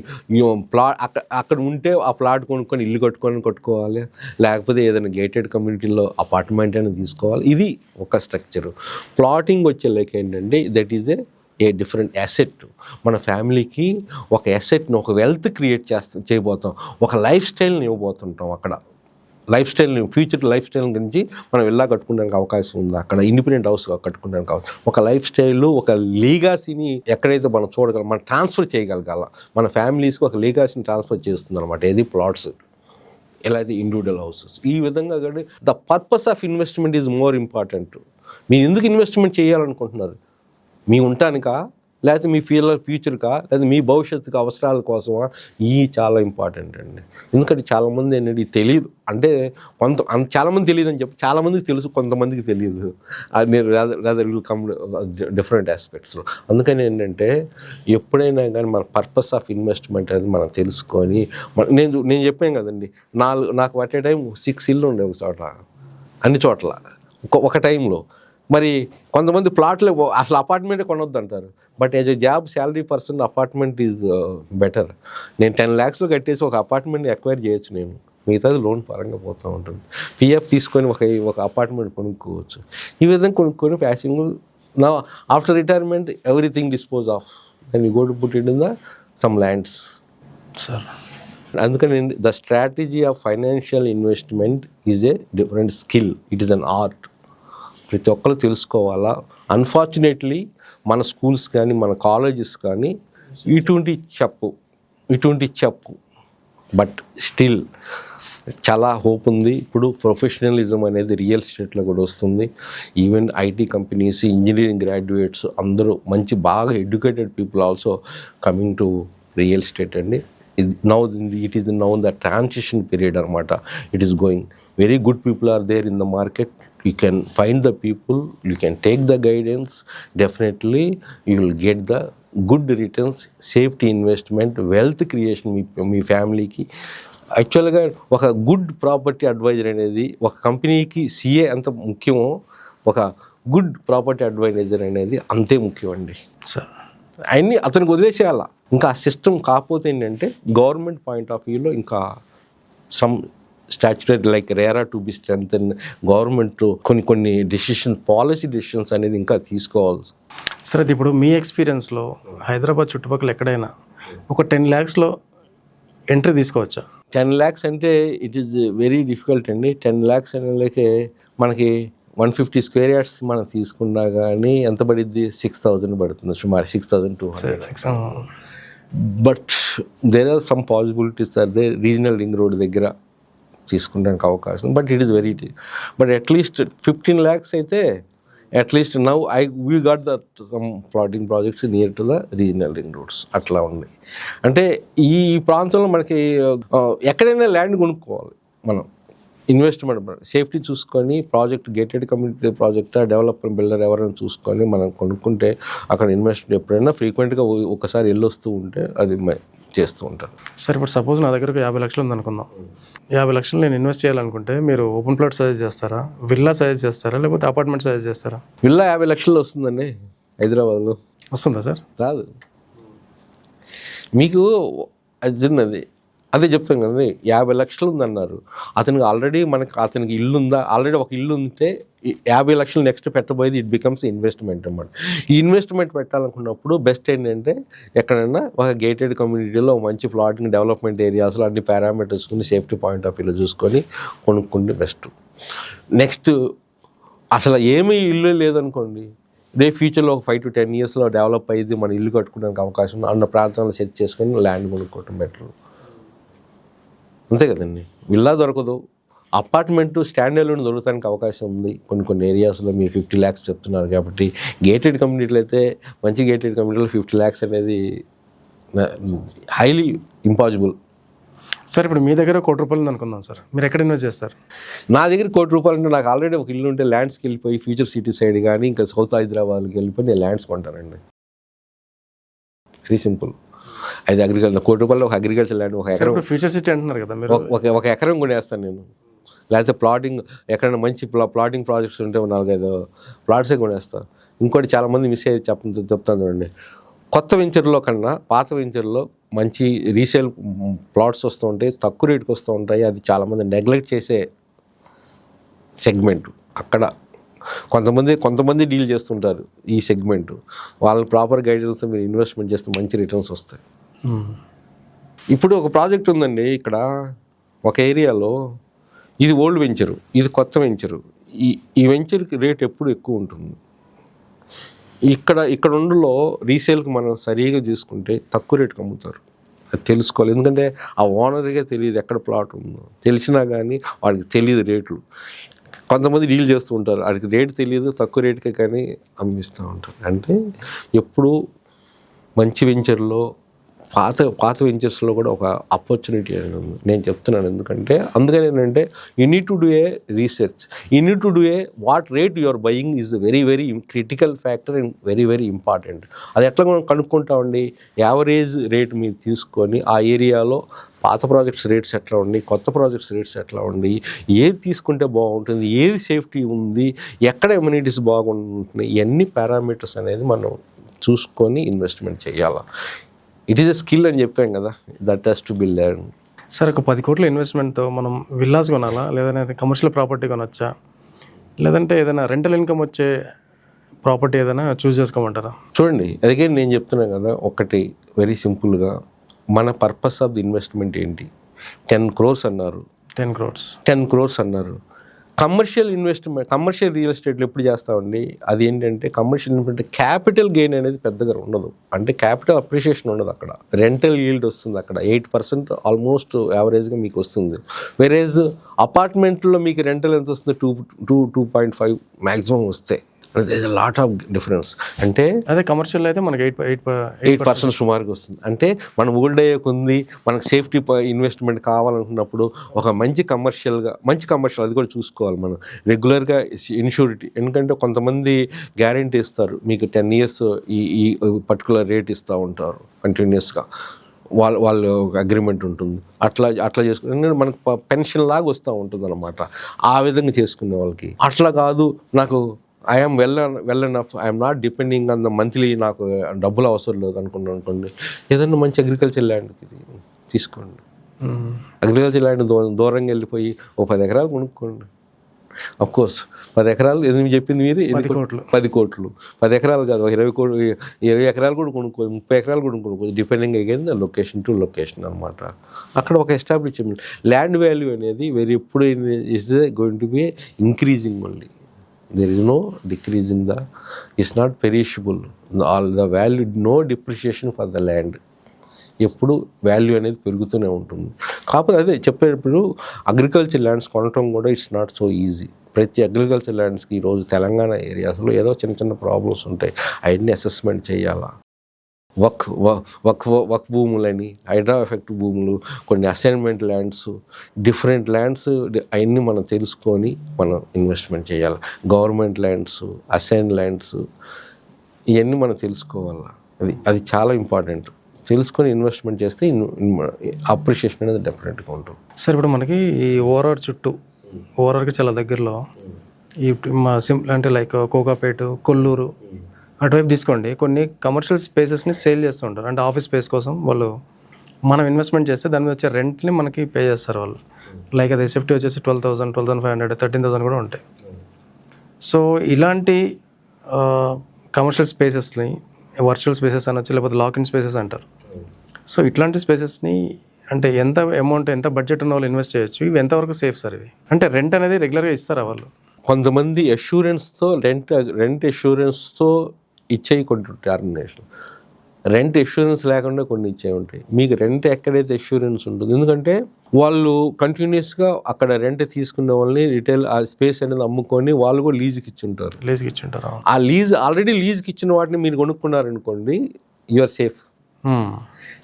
అక్కడ ఉంటే ఆ ప్లాట్ కొనుక్కొని ఇల్లు కట్టుకోవాలి, లేకపోతే ఏదైనా గేటెడ్ కమ్యూనిటీలో అపార్ట్మెంట్ అనేది తీసుకోవాలి. ఇది ఒక స్ట్రక్చరు. ప్లాటింగ్ వచ్చేలేక ఏంటంటే that is a different asset. మన ఫ్యామిలీకి ఒక అసెట్ని, ఒక వెల్త్ క్రియేట్ చేయబోతాం, ఒక లైఫ్ స్టైల్ని ఇవ్వబోతుంటాం. అక్కడ లైఫ్ స్టైల్ని, ఫ్యూచర్ లైఫ్ స్టైల్ గురించి మనం ఎలా కట్టుకోవడానికి అవకాశం ఉంది, అక్కడ ఇండిపెండెంట్ హౌస్ కట్టుకోవడానికి అవకాశం, ఒక లైఫ్ స్టైల్, ఒక లీగాసీని ఎక్కడైతే మనం చూడగలం, మనం ట్రాన్స్ఫర్ చేయగలగాల, మన ఫ్యామిలీస్కి ఒక లీగాసీని ట్రాన్స్ఫర్ చేస్తుంది అనమాట. ఇది ప్లాట్స్, ఎలా అయితే ఇండివిజువల్ హౌసెస్. ఈ విధంగా కానీ the purpose of investment is more important. మీరు ఎందుకు ఇన్వెస్ట్మెంట్ చేయాలనుకుంటున్నారు? మీ ఉంటానికా, లేకపోతే మీ ఫ్యూచర్కా, లేదా మీ భవిష్యత్తుకు అవసరాల కోసమా? ఇవి చాలా ఇంపార్టెంట్ అండి. ఎందుకంటే చాలామంది ఏంటంటే తెలియదు, అంటే చాలామంది తెలియదు అని చెప్పి, చాలామందికి తెలుసు, కొంతమందికి తెలియదు. నేను రాదర్ విల్ కమ్ డిఫరెంట్ ఆస్పెక్ట్స్లో. అందుకని ఏంటంటే ఎప్పుడైనా కానీ మన పర్పస్ ఆఫ్ ఇన్వెస్ట్మెంట్ అనేది మనం తెలుసుకొని, నేను చెప్పాను కదండి, నాకు అట్ ఏ టైం 6 ఇల్లు ఉండే ఒక చోట, అన్ని చోట్ల ఒక టైంలో. మరి కొంతమంది ప్లాట్లు అసలు అపార్ట్మెంటే కొనొద్దు అంటారు, but as a job salary person apartment is better. నేను 10 lakhsలో కట్టేసి ఒక అపార్ట్మెంట్ని ఎక్వైర్ చేయొచ్చు, నేను మిగతాది లోన్ పరంగా పోతూ ఉంటుంది. పిఎఫ్ తీసుకొని ఒక అపార్ట్మెంట్ కొనుక్కోవచ్చు. ఈ విధంగా కొనుక్కొని ప్యాసింగ్ నా after retirement everything dispose of and you go to put it in the some lands sir. అందుకని the strategy of financial investment is a different skill, it is an art. ప్రతి ఒక్కరు తెలుసుకోవాలా. అన్ఫార్చునేట్లీ మన స్కూల్స్ కానీ మన కాలేజెస్ కానీ ఇటువంటి చెప్పు, బట్ స్టిల్ చాలా హోప్ ఉంది. ఇప్పుడు ప్రొఫెషనలిజం అనేది రియల్ ఎస్టేట్లో కూడా వస్తుంది. Even IT companies, engineering graduates అందరూ మంచి బాగా educated people also coming to real estate అండి. It is now the transition period anamata. It is going, very good people are there in the market. You can find the people, you can take the guidance, definitely you will get the good returns, safety investment, wealth creation మీ ఫ్యామిలీకి. యాక్చువల్గా ఒక గుడ్ ప్రాపర్టీ అడ్వైజర్ అనేది ఒక కంపెనీకి సిఏ ఎంత ముఖ్యమో ఒక గుడ్ ప్రాపర్టీ అడ్వైజర్ అనేది అంతే ముఖ్యం అండి. సార్ అవన్నీ అతనికి వదిలేసేయాల. ఇంకా ఆ సిస్టమ్ కాకపోతే ఏంటంటే గవర్నమెంట్ పాయింట్ ఆఫ్ వ్యూలో ఇంకా some statutory like RERA to be strengthen, government కొన్ని డెసిషన్ పాలసీ డెసిషన్స్ అనేది ఇంకా తీసుకోవాలి. సార్ అది ఇప్పుడు మీ ఎక్స్పీరియన్స్లో హైదరాబాద్ చుట్టుపక్కల ఎక్కడైనా ఒక 10 lakhsలో ఎంట్రీ తీసుకోవచ్చా? 10 lakhs అంటే ఇట్ ఈస్ వెరీ డిఫికల్ట్ అండి. 10 lakhs అనేకే మనకి 150 square yards మనం తీసుకున్నా కానీ ఎంత పడిద్ది? 6,000 పడుతుంది, సుమారు 6,200. But there are some possibilities are they. Regional ring road దగ్గర తీసుకుంటానికి అవకాశం, but it is very but at least 15 lakhs అయితే at least now we got that some plotting projects near to the regional ring roads అట్లా ఉన్నాయి. అంటే ఈ ప్రాంతంలో మనకి ఎక్కడైనా ల్యాండ్ కొనుక్కోవాలి మనం. ఇన్వెస్ట్మెంట్ సేఫ్టీ చూసుకొని project gated community project developer builder ఎవరైనా చూసుకొని మనం కొనుక్కుంటే అక్కడ ఇన్వెస్ట్ ఎప్పుడైనా ఫ్రీక్వెంట్గా ఒకసారి వెళ్ళొస్తూ ఉంటే అది చేస్తూ ఉంటారు. సార్ ఇప్పుడు సపోజ్ నా దగ్గర 50 లక్షలు ఉందనుకుందాం. 50 లక్షలు నేను ఇన్వెస్ట్ చేయాలనుకుంటే మీరు ఓపెన్ ప్లాట్ సజెస్ట్ చేస్తారా, విల్లా సజెస్ట్ చేస్తారా, లేకపోతే అపార్ట్మెంట్ సజెస్ట్ చేస్తారా? విల్లా 50 లక్షలు వస్తుందండి హైదరాబాద్లో. వస్తుందా సార్? రాదు. మీకు అది ఉన్నది అదే చెప్తాం కదండి. 50 లక్షలు ఉందన్నారు, అతనికి ఆల్రెడీ అతనికి ఇల్లు ఉందా? ఆల్రెడీ ఒక ఇల్లు ఉంటే 50 లక్షలు నెక్స్ట్ పెట్టబోయేది ఇట్ బికమ్స్ ఇన్వెస్ట్మెంట్ అన్నమాట. ఈ ఇన్వెస్ట్మెంట్ పెట్టాలనుకున్నప్పుడు బెస్ట్ ఏంటంటే ఎక్కడైనా ఒక గేటెడ్ కమ్యూనిటీలో మంచి ప్లాటింగ్ డెవలప్మెంట్ ఏరియాస్లో అన్ని పారామీటర్స్ సేఫ్టీ పాయింట్ ఆఫ్ వ్యూలో చూసుకొని కొనుక్కుంటే బెస్ట్. నెక్స్ట్ అసలు ఏమీ ఇల్లు లేదనుకోండి, రేపు ఫ్యూచర్లో ఒక 5 to 10 yearsలో డెవలప్ అయ్యింది, మన ఇల్లు కట్టుకోవడానికి అవకాశం అన్న ప్రాంతంలో సెట్ చేసుకొని ల్యాండ్ కొనుక్కోవటం బెటర్. అంతే కదండి. విల్లా దొరకదు, అపార్ట్మెంటు స్టాండ్ అలోన్ దొరకడానికి అవకాశం ఉంది కొన్ని ఏరియాస్లో. మీరు 50 lakhs చెప్తున్నారు కాబట్టి గేటెడ్ కమ్యూనిటీలు అయితే మంచి గేటెడ్ కమ్యూనిటీలో 50 lakhs అనేది హైలీ ఇంపాసిబుల్. సార్ ఇప్పుడు మీ దగ్గర 1 కోటి రూపాయలు అనుకుందాం సార్, మీరు ఎక్కడ ఇన్వెస్ట్ చేస్తారు? నా దగ్గర 1 కోటి రూపాయలు అంటే నాకు ఆల్రెడీ ఒక ఇల్లు ఉంటే ల్యాండ్స్కి వెళ్ళిపోయి ఫ్యూచర్ సిటీ సైడ్ కానీ ఇంకా సౌత్ హైదరాబాద్కి వెళ్ళిపోయి నేను ల్యాండ్స్ కొంటానండి. Very simple. అది అగ్రికల్చర్ 1 కోటి రూపాయలు ఒక అగ్రికల్చర్ ల్యాండ్ ఒక ఎకరం ఫ్యూచర్ సిటీ అంటున్నారు కదా మీరు, ఒక ఎకరం కొనేస్తాను నేను. లేకపోతే ప్లాటింగ్ ఎక్కడైనా మంచి ప్లాటింగ్ ప్రాజెక్ట్స్ ఉంటే 4-5 ప్లాట్సే కొనేస్తాను. ఇంకోటి చాలామంది మిస్ అయ్యేది చెప్తాను చూడండి, కొత్త వెంచర్లో కన్నా పాత వెంచర్లో మంచి రీసేల్ ప్లాట్స్ వస్తూ ఉంటాయి, తక్కువ రేటుకి వస్తూ ఉంటాయి. అది చాలామంది నెగ్లెక్ట్ చేసే సెగ్మెంట్. అక్కడ కొంతమంది డీల్ చేస్తుంటారు ఈ సెగ్మెంట్. వాళ్ళని ప్రాపర్ గైడెన్స్తో మీరు ఇన్వెస్ట్మెంట్ చేస్తే మంచి రిటర్న్స్ వస్తాయి. ఇప్పుడు ఒక ప్రాజెక్ట్ ఉందండి ఇక్కడ ఒక ఏరియాలో, ఇది ఓల్డ్ వెంచరు, ఇది కొత్త వెంచరు. ఈ వెంచర్కి రేట్ ఎప్పుడు ఎక్కువ ఉంటుంది. ఇక్కడ ఉండలో రీసేల్కి మనం సరిగా చూసుకుంటే తక్కువ రేటుకి అమ్ముతారు. అది తెలుసుకోవాలి, ఎందుకంటే ఆ ఓనర్గా తెలియదు ఎక్కడ ప్లాట్ ఉందో. తెలిసినా కానీ వాడికి తెలియదు రేట్లు. కొంతమంది డీల్ చేస్తూ ఉంటారు, వాడికి రేటు తెలియదు, తక్కువ రేటుకే కానీ అమ్మిస్తూ ఉంటారు. అంటే ఎప్పుడు మంచి వెంచర్లో పాత వెంచర్స్లో కూడా ఒక ఆపర్చునిటీ అనేది ఉంది నేను చెప్తున్నాను. ఎందుకంటే అందుకని ఏంటంటే you need to do a research, you need to do a what rate your buying is very very critical factor and very very important. అది ఎట్లా మనం కనుక్కుంటామండి? యావరేజ్ రేట్ మీరు తీసుకొని ఆ ఏరియాలో పాత ప్రాజెక్ట్స్ రేట్స్ ఎట్లా ఉన్నాయి, కొత్త ప్రాజెక్ట్స్ రేట్స్ ఎట్లా ఉన్నాయి, ఏది తీసుకుంటే బాగుంటుంది, ఏది సేఫ్టీ ఉంది, ఎక్కడ ఎమ్యూనిటీస్ బాగుంటున్నాయి, ఇవన్నీ పారామీటర్స్ అనేది మనం చూసుకొని ఇన్వెస్ట్మెంట్ చేయాలి. ఇట్ ఈస్ ఎ స్కిల్ అని చెప్పాం కదా, that has to be learn. Sir ఒక 10 కోట్ల ఇన్వెస్ట్మెంట్తో మనం విల్లాస్ కొనాలా, లేదంటే కమర్షియల్ ప్రాపర్టీ కొనొచ్చా, లేదంటే ఏదైనా రెంటల్ ఇన్కమ్ వచ్చే ప్రాపర్టీ ఏదైనా చూస్ చేసుకోమంటారా? చూడండి, అదిగే నేను చెప్తున్నాను కదా, ఒకటి వెరీ సింపుల్గా మన పర్పస్ ఆఫ్ ది ఇన్వెస్ట్మెంట్ ఏంటి? 10 crores అన్నారు, 10 crores అన్నారు. కమర్షియల్ ఇన్వెస్ట్మెంట్, కమర్షియల్ రియల్ ఎస్టేట్లో ఎప్పుడు చేస్తామండి? అది ఏంటంటే కమర్షియల్ ఇన్వెస్ట్మెంట్ క్యాపిటల్ గెయిన్ అనేది పెద్దగా ఉండదు, అంటే క్యాపిటల్ అప్రిషియేషన్ ఉండదు. అక్కడ రెంటల్ ఈల్డ్ వస్తుంది, అక్కడ 8% ఆల్మోస్ట్ యావరేజ్గా మీకు వస్తుంది. వేరేజ్ అపార్ట్మెంట్లో మీకు రెంటల్ ఎంత వస్తుంది? 2.5 మ్యాక్సిమం వస్తాయి. There is a lot of difference. అంటే అదే కమర్షియల్ అయితే మనకి 8% సుమారుగా వస్తుంది. అంటే మనం ఓల్డ్ అయ్యే కొంది మనకు సేఫ్టీ ఇన్వెస్ట్మెంట్ కావాలనుకున్నప్పుడు ఒక మంచి కమర్షియల్ అది కూడా చూసుకోవాలి మనం రెగ్యులర్గా ఇన్సూరిటీ. ఎందుకంటే కొంతమంది గ్యారెంటీ ఇస్తారు, మీకు 10 years ఈ పర్టికులర్ రేట్ ఇస్తూ ఉంటారు కంటిన్యూస్గా, వాళ్ళు అగ్రిమెంట్ ఉంటుంది. అట్లా చేసుకుని మనకు పెన్షన్ లాగా వస్తూ ఉంటుంది అనమాట. ఆ విధంగా చేసుకునే వాళ్ళకి అట్లా కాదు, నాకు I'm well enough, I'm not depending on the monthly, నాకు డబ్బులు అవసరం లేదు అనుకోండి, ఏదన్నా మంచి అగ్రికల్చర్ ల్యాండ్కి తీసుకోండి. అగ్రికల్చర్ ల్యాండ్ దూరంగా వెళ్ళిపోయి 10 ఎకరాలు కొనుక్కోండి. అఫ్కోర్స్ 10 ఎకరాలు ఎందుకు చెప్పింది మీరు, 10 కోట్లు. 10 ఎకరాలు కాదు, 20 ఎకరాలు కూడా కొనుక్కోవచ్చు, 30 ఎకరాలు కూడా కొనుక్కోవచ్చు, depending again the location to location అనమాట. అక్కడ ఒక ఎస్టాబ్లిష్మెంట్ ల్యాండ్ వాల్యూ అనేది ఎప్పుడు is going to be increasing only. There is no decrease in it's not perishable. All the value, no depreciation for the land. ఎప్పుడు వాల్యూ అనేది పెరుగుతూనే ఉంటుంది. కాకపోతే అదే చెప్పేటప్పుడు అగ్రికల్చర్ ల్యాండ్స్ కొనటం కూడా ఇట్స్ నాట్ సో ఈజీ. ప్రతి అగ్రికల్చర్ ల్యాండ్స్కి ఈరోజు తెలంగాణ ఏరియాస్లో ఏదో చిన్న ప్రాబ్లమ్స్ ఉంటాయి, అవన్నీ అసెస్మెంట్ చేయాలా. వక్ భూములని, హైడ్రా ఎఫెక్ట్ భూములు, కొన్ని అసైన్మెంట్ ల్యాండ్స్, డిఫరెంట్ ల్యాండ్స్, అవన్నీ మనం తెలుసుకొని మనం ఇన్వెస్ట్మెంట్ చేయాలి. గవర్నమెంట్ ల్యాండ్స్, అసైన్ ల్యాండ్స్, ఇవన్నీ మనం తెలుసుకోవాలి. అది చాలా ఇంపార్టెంట్. తెలుసుకొని ఇన్వెస్ట్మెంట్ చేస్తే అప్రిషియేషన్ అనేది డెఫినెట్గా ఉంటుంది. సార్ ఇప్పుడు మనకి ఈ ఓఆర్ఆర్కి చాలా దగ్గరలో ఈ అంటే లైక్ కోకాపేట, కొల్లూరు అటువైపు తీసుకోండి, కొన్ని కమర్షియల్ స్పేసెస్ని సేల్ చేస్తూ ఉంటారు. అంటే ఆఫీస్ స్పేస్ కోసం వాళ్ళు మనం ఇన్వెస్ట్మెంట్ చేస్తే దాని మీద వచ్చే రెంట్ని మనకి పే చేస్తారు వాళ్ళు. లైక్ అది ఎస్ఎఫ్టీ వచ్చేసి 12,000, 12,500, 13,000 కూడా ఉంటాయి. సో ఇలాంటి కమర్షియల్ స్పేసెస్ని వర్చువల్ స్పేసెస్ అనొచ్చు, లేకపోతే లాక్-ఇన్ స్పేసెస్ అంటారు. సో ఇట్లాంటి స్పేసెస్ని అంటే ఎంత అమౌంట్, ఎంత బడ్జెట్ ఉన్న వాళ్ళు ఇన్వెస్ట్ చేయొచ్చు, ఇవి ఎంతవరకు సేఫ్ సార్ ఇవి? అంటే రెంట్ అనేది రెగ్యులర్గా ఇస్తారా వాళ్ళు? కొంతమంది అష్యూరెన్స్తో రెంట్ అష్యూరెన్స్తో ఇచ్చేవి కొన్ని ఆర్గనైజేషన్, రెంట్ అష్యూరెన్స్ లేకుండా కొన్ని ఇచ్చే ఉంటాయి. మీకు రెంట్ ఎక్కడైతే అష్యూరెన్స్ ఉంటుంది, ఎందుకంటే వాళ్ళు కంటిన్యూస్గా అక్కడ రెంట్ తీసుకునే వాళ్ళని రిటైల్ ఆ స్పేస్ అనేది అమ్ముకొని వాళ్ళు కూడా లీజుకి ఇచ్చుంటారు. ఆ ఆల్రెడీ లీజుకి ఇచ్చిన వాటిని మీరు కొనుక్కున్నారనుకోండి, యు ఆర్ సేఫ్.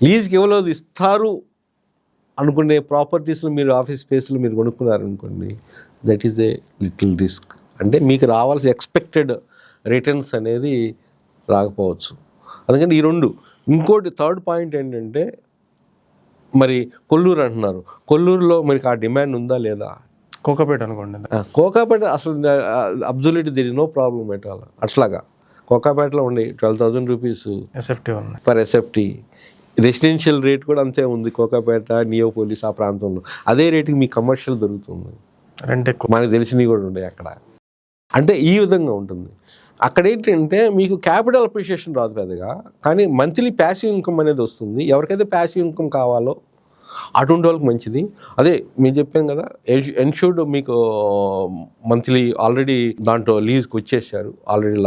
లీజుకి ఎవరో ఇస్తారు అనుకునే ప్రాపర్టీస్లో మీరు ఆఫీస్ స్పేస్లో మీరు కొనుక్కున్నారనుకోండి, that is a little risk. అంటే మీకు రావాల్సిన ఎక్స్పెక్టెడ్ రిటర్న్స్ అనేది రాకపోవచ్చు. అందుకని ఈ రెండు. ఇంకోటి థర్డ్ పాయింట్ ఏంటంటే, మరి కొల్లూరు అంటున్నారు, కొల్లూరులో మనకి ఆ డిమాండ్ ఉందా లేదా? కోకాపేట అనుకోండి, కోకాపేట అసలు absolutely there is no problem at all. అట్లాగా కోకాపేటలో ఉండే 12,000 rupees for SFT. Residential rate కూడా అంతే ఉంది కోకాపేట, నియోపోలిస్ ఆ ప్రాంతంలో. అదే రేటుకి మీకు కమర్షియల్ దొరుకుతుంది, రెంట్ ఎక్కువ. మనకు తెలిసినవి కూడా ఉన్నాయి అక్కడ. అంటే ఈ విధంగా ఉంటుంది. అక్కడ ఏంటంటే మీకు క్యాపిటల్ అప్రిషియేషన్ రాదు పెద్దగా, కానీ మంత్లీ ప్యాసివ్ ఇన్కమ్ అనేది వస్తుంది. ఎవరికైతే ప్యాసివ్ ఇన్కమ్ కావాలో అటువంటి వాళ్ళకి మంచిది. అదే మీరు చెప్పాను కదా, ఎన్షూర్డ్ మీకు మంత్లీ ఆల్రెడీ దాంట్లో లీజ్కి వచ్చేసారు, ఆల్రెడీ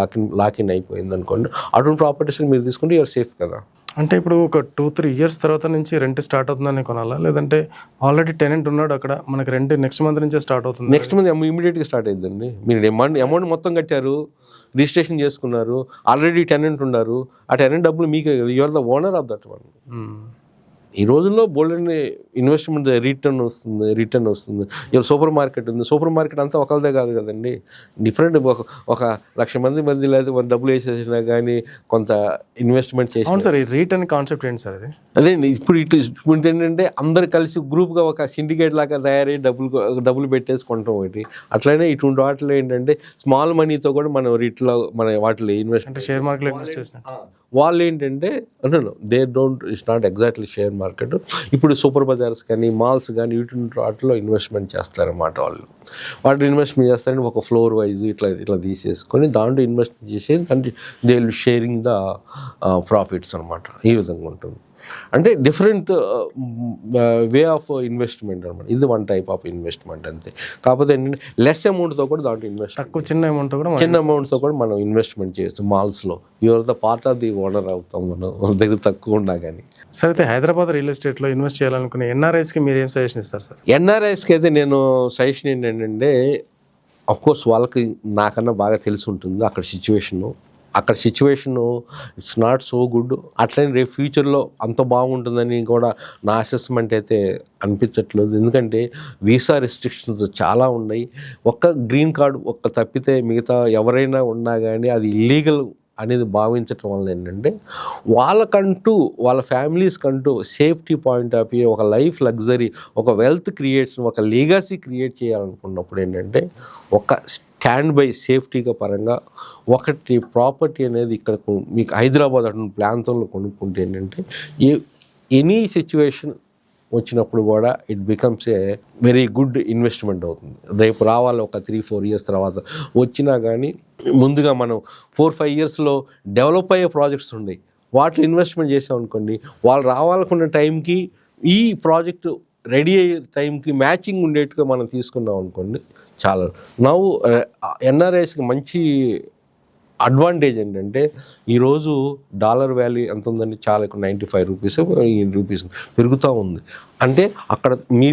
లాకిన్ అయిపోయింది అనుకోండి, అటువంటి ప్రాపర్టీస్ మీరు తీసుకుంటే యూఆర్ సేఫ్ కదా. అంటే ఇప్పుడు ఒక 2-3 years తర్వాత నుంచి రెంట్ స్టార్ట్ అవుతుందని కొనాలా, లేదంటే ఆల్రెడీ టెనెంట్ ఉన్నాడు అక్కడ, మనకి రెంట్ నెక్స్ట్ మంత్ నుంచే స్టార్ట్ అవుతుంది? నెక్స్ట్ మంత్ ఇమీడియట్గా స్టార్ట్ అవుతుందండి. మీరు అమౌంట్ మొత్తం కట్టారు, రిజిస్ట్రేషన్ చేసుకున్నారు, ఆల్రెడీ టెనెంట్ ఉన్నారు, ఆ టెనెంట్ డబ్బులు మీకే కదా, you are the owner of that one. ఈ రోజుల్లో బోల్డ్ ఇన్వెస్ట్మెంట్ రిటర్న్ వస్తుంది. ఇవాళ సూపర్ మార్కెట్ ఉంది, సూపర్ మార్కెట్ అంతా ఒకరిదే కాదు కదండి, డిఫరెంట్. ఒక 1,00,000 మంది లేదా డబ్బులు వేసేసినా కానీ కొంత ఇన్వెస్ట్మెంట్ చేసి. అవును సార్, ఈ రిటర్న్ కాన్సెప్ట్ ఏంటి సార్ అది? అదేండి, ఇప్పుడు ఏంటంటే అందరు కలిసి గ్రూప్గా ఒక సిండికేట్ లాగా తయారై డబ్బులు పెట్టేసి కొంటాం ఒకటి. అట్లనే ఇటువంటి వాటిలో ఏంటంటే స్మాల్ మనీతో కూడా మనం వాటిలో ఇన్వెస్ట్, అంటే షేర్ మార్కెట్లో ఇన్వెస్ట్ చేసిన వాళ్ళు ఏంటంటే they don't, it's not exactly share market. ఇప్పుడు సూపర్ బజార్స్ కానీ మాల్స్ కానీ ఇటువంటి వాటిలో ఇన్వెస్ట్మెంట్ చేస్తారన్నమాట. వాళ్ళు ఇన్వెస్ట్మెంట్ చేస్తారని ఒక ఫ్లోర్ వైజ్ ఇట్లా తీసేసుకొని దాంట్లో ఇన్వెస్ట్మెంట్ చేసేది, they will sharing the profits అనమాట. ఈ విధంగా ఉంటుంది. అంటే డిఫరెంట్ వే ఆఫ్ ఇన్వెస్ట్మెంట్ అనమాట. ఇది వన్ టైప్ ఆఫ్ ఇన్వెస్ట్మెంట్ అంతే. కాకపోతే ఏంటంటే లెస్ అమౌంట్తో కూడా దాంట్లో చిన్న అమౌంట్తో కూడా మనం ఇన్వెస్ట్మెంట్ చేయొచ్చు. మాల్స్లో your the part of the owner అవుతాం మనం, దగ్గర తక్కువ ఉన్నా కానీ. సార్, అయితే హైదరాబాద్ రియల్ ఎస్టేట్లో ఇన్వెస్ట్ చేయాలనుకునే ఎన్ఆర్ఐస్కి మీరు ఏం సజెషన్ ఇస్తారు సార్? ఎన్ఆర్ఐస్కి అయితే నేను సజెషన్ ఏంటంటే, కోర్స్ వాళ్ళకి నాకన్నా బాగా తెలిసి ఉంటుంది అక్కడ situation it's not so good. అట్లనే రేపు ఫ్యూచర్లో అంత బాగుంటుందని కూడా నా అసెస్మెంట్ అయితే అనిపించట్లేదు. ఎందుకంటే వీసా రెస్ట్రిక్షన్స్ చాలా ఉన్నాయి. ఒక్క గ్రీన్ కార్డు తప్పితే మిగతా ఎవరైనా ఉన్నా కానీ అది ఇల్లీగల్ అనేది భావించటం వల్ల ఏంటంటే వాళ్ళకంటూ వాళ్ళ ఫ్యామిలీస్కంటూ సేఫ్టీ పాయింట్ ఆఫ్ వ్యూ, ఒక లైఫ్ లగ్జరీ, ఒక వెల్త్ క్రియేషన్, ఒక లీగసీ క్రియేట్ చేయాలనుకున్నప్పుడు ఏంటంటే ఒక స్టాండ్ బై సేఫ్టీగా పరంగా ఒకటి ప్రాపర్టీ అనేది ఇక్కడ మీకు హైదరాబాద్ అటువంటి ప్రాంతంలో కొనుక్కుంటే ఏంటంటే ఎనీ సిచ్యువేషన్ వచ్చినప్పుడు కూడా it becomes a very good investment అవుతుంది. రేపు రావాలి ఒక 3-4 ఇయర్స్ తర్వాత వచ్చినా కానీ ముందుగా మనం 4-5 ఇయర్స్లో డెవలప్ అయ్యే ప్రాజెక్ట్స్ ఉన్నాయి, వాటిలో ఇన్వెస్ట్మెంట్ చేసాం అనుకోండి, వాళ్ళు రావాలనుకున్న టైంకి ఈ ప్రాజెక్టు రెడీ అయ్యే టైంకి మ్యాచింగ్ ఉండేట్టుగా మనం తీసుకున్నాం అనుకోండి చాలా. నవ్వు ఎన్ఆర్ఐస్కి మంచి అడ్వాంటేజ్ ఏంటంటే ఈరోజు డాలర్ వాల్యూ ఎంత ఉందండి, చాలా ఎక్కువ, 95 రూపీస్ పెరుగుతూ ఉంది. అంటే అక్కడ మీ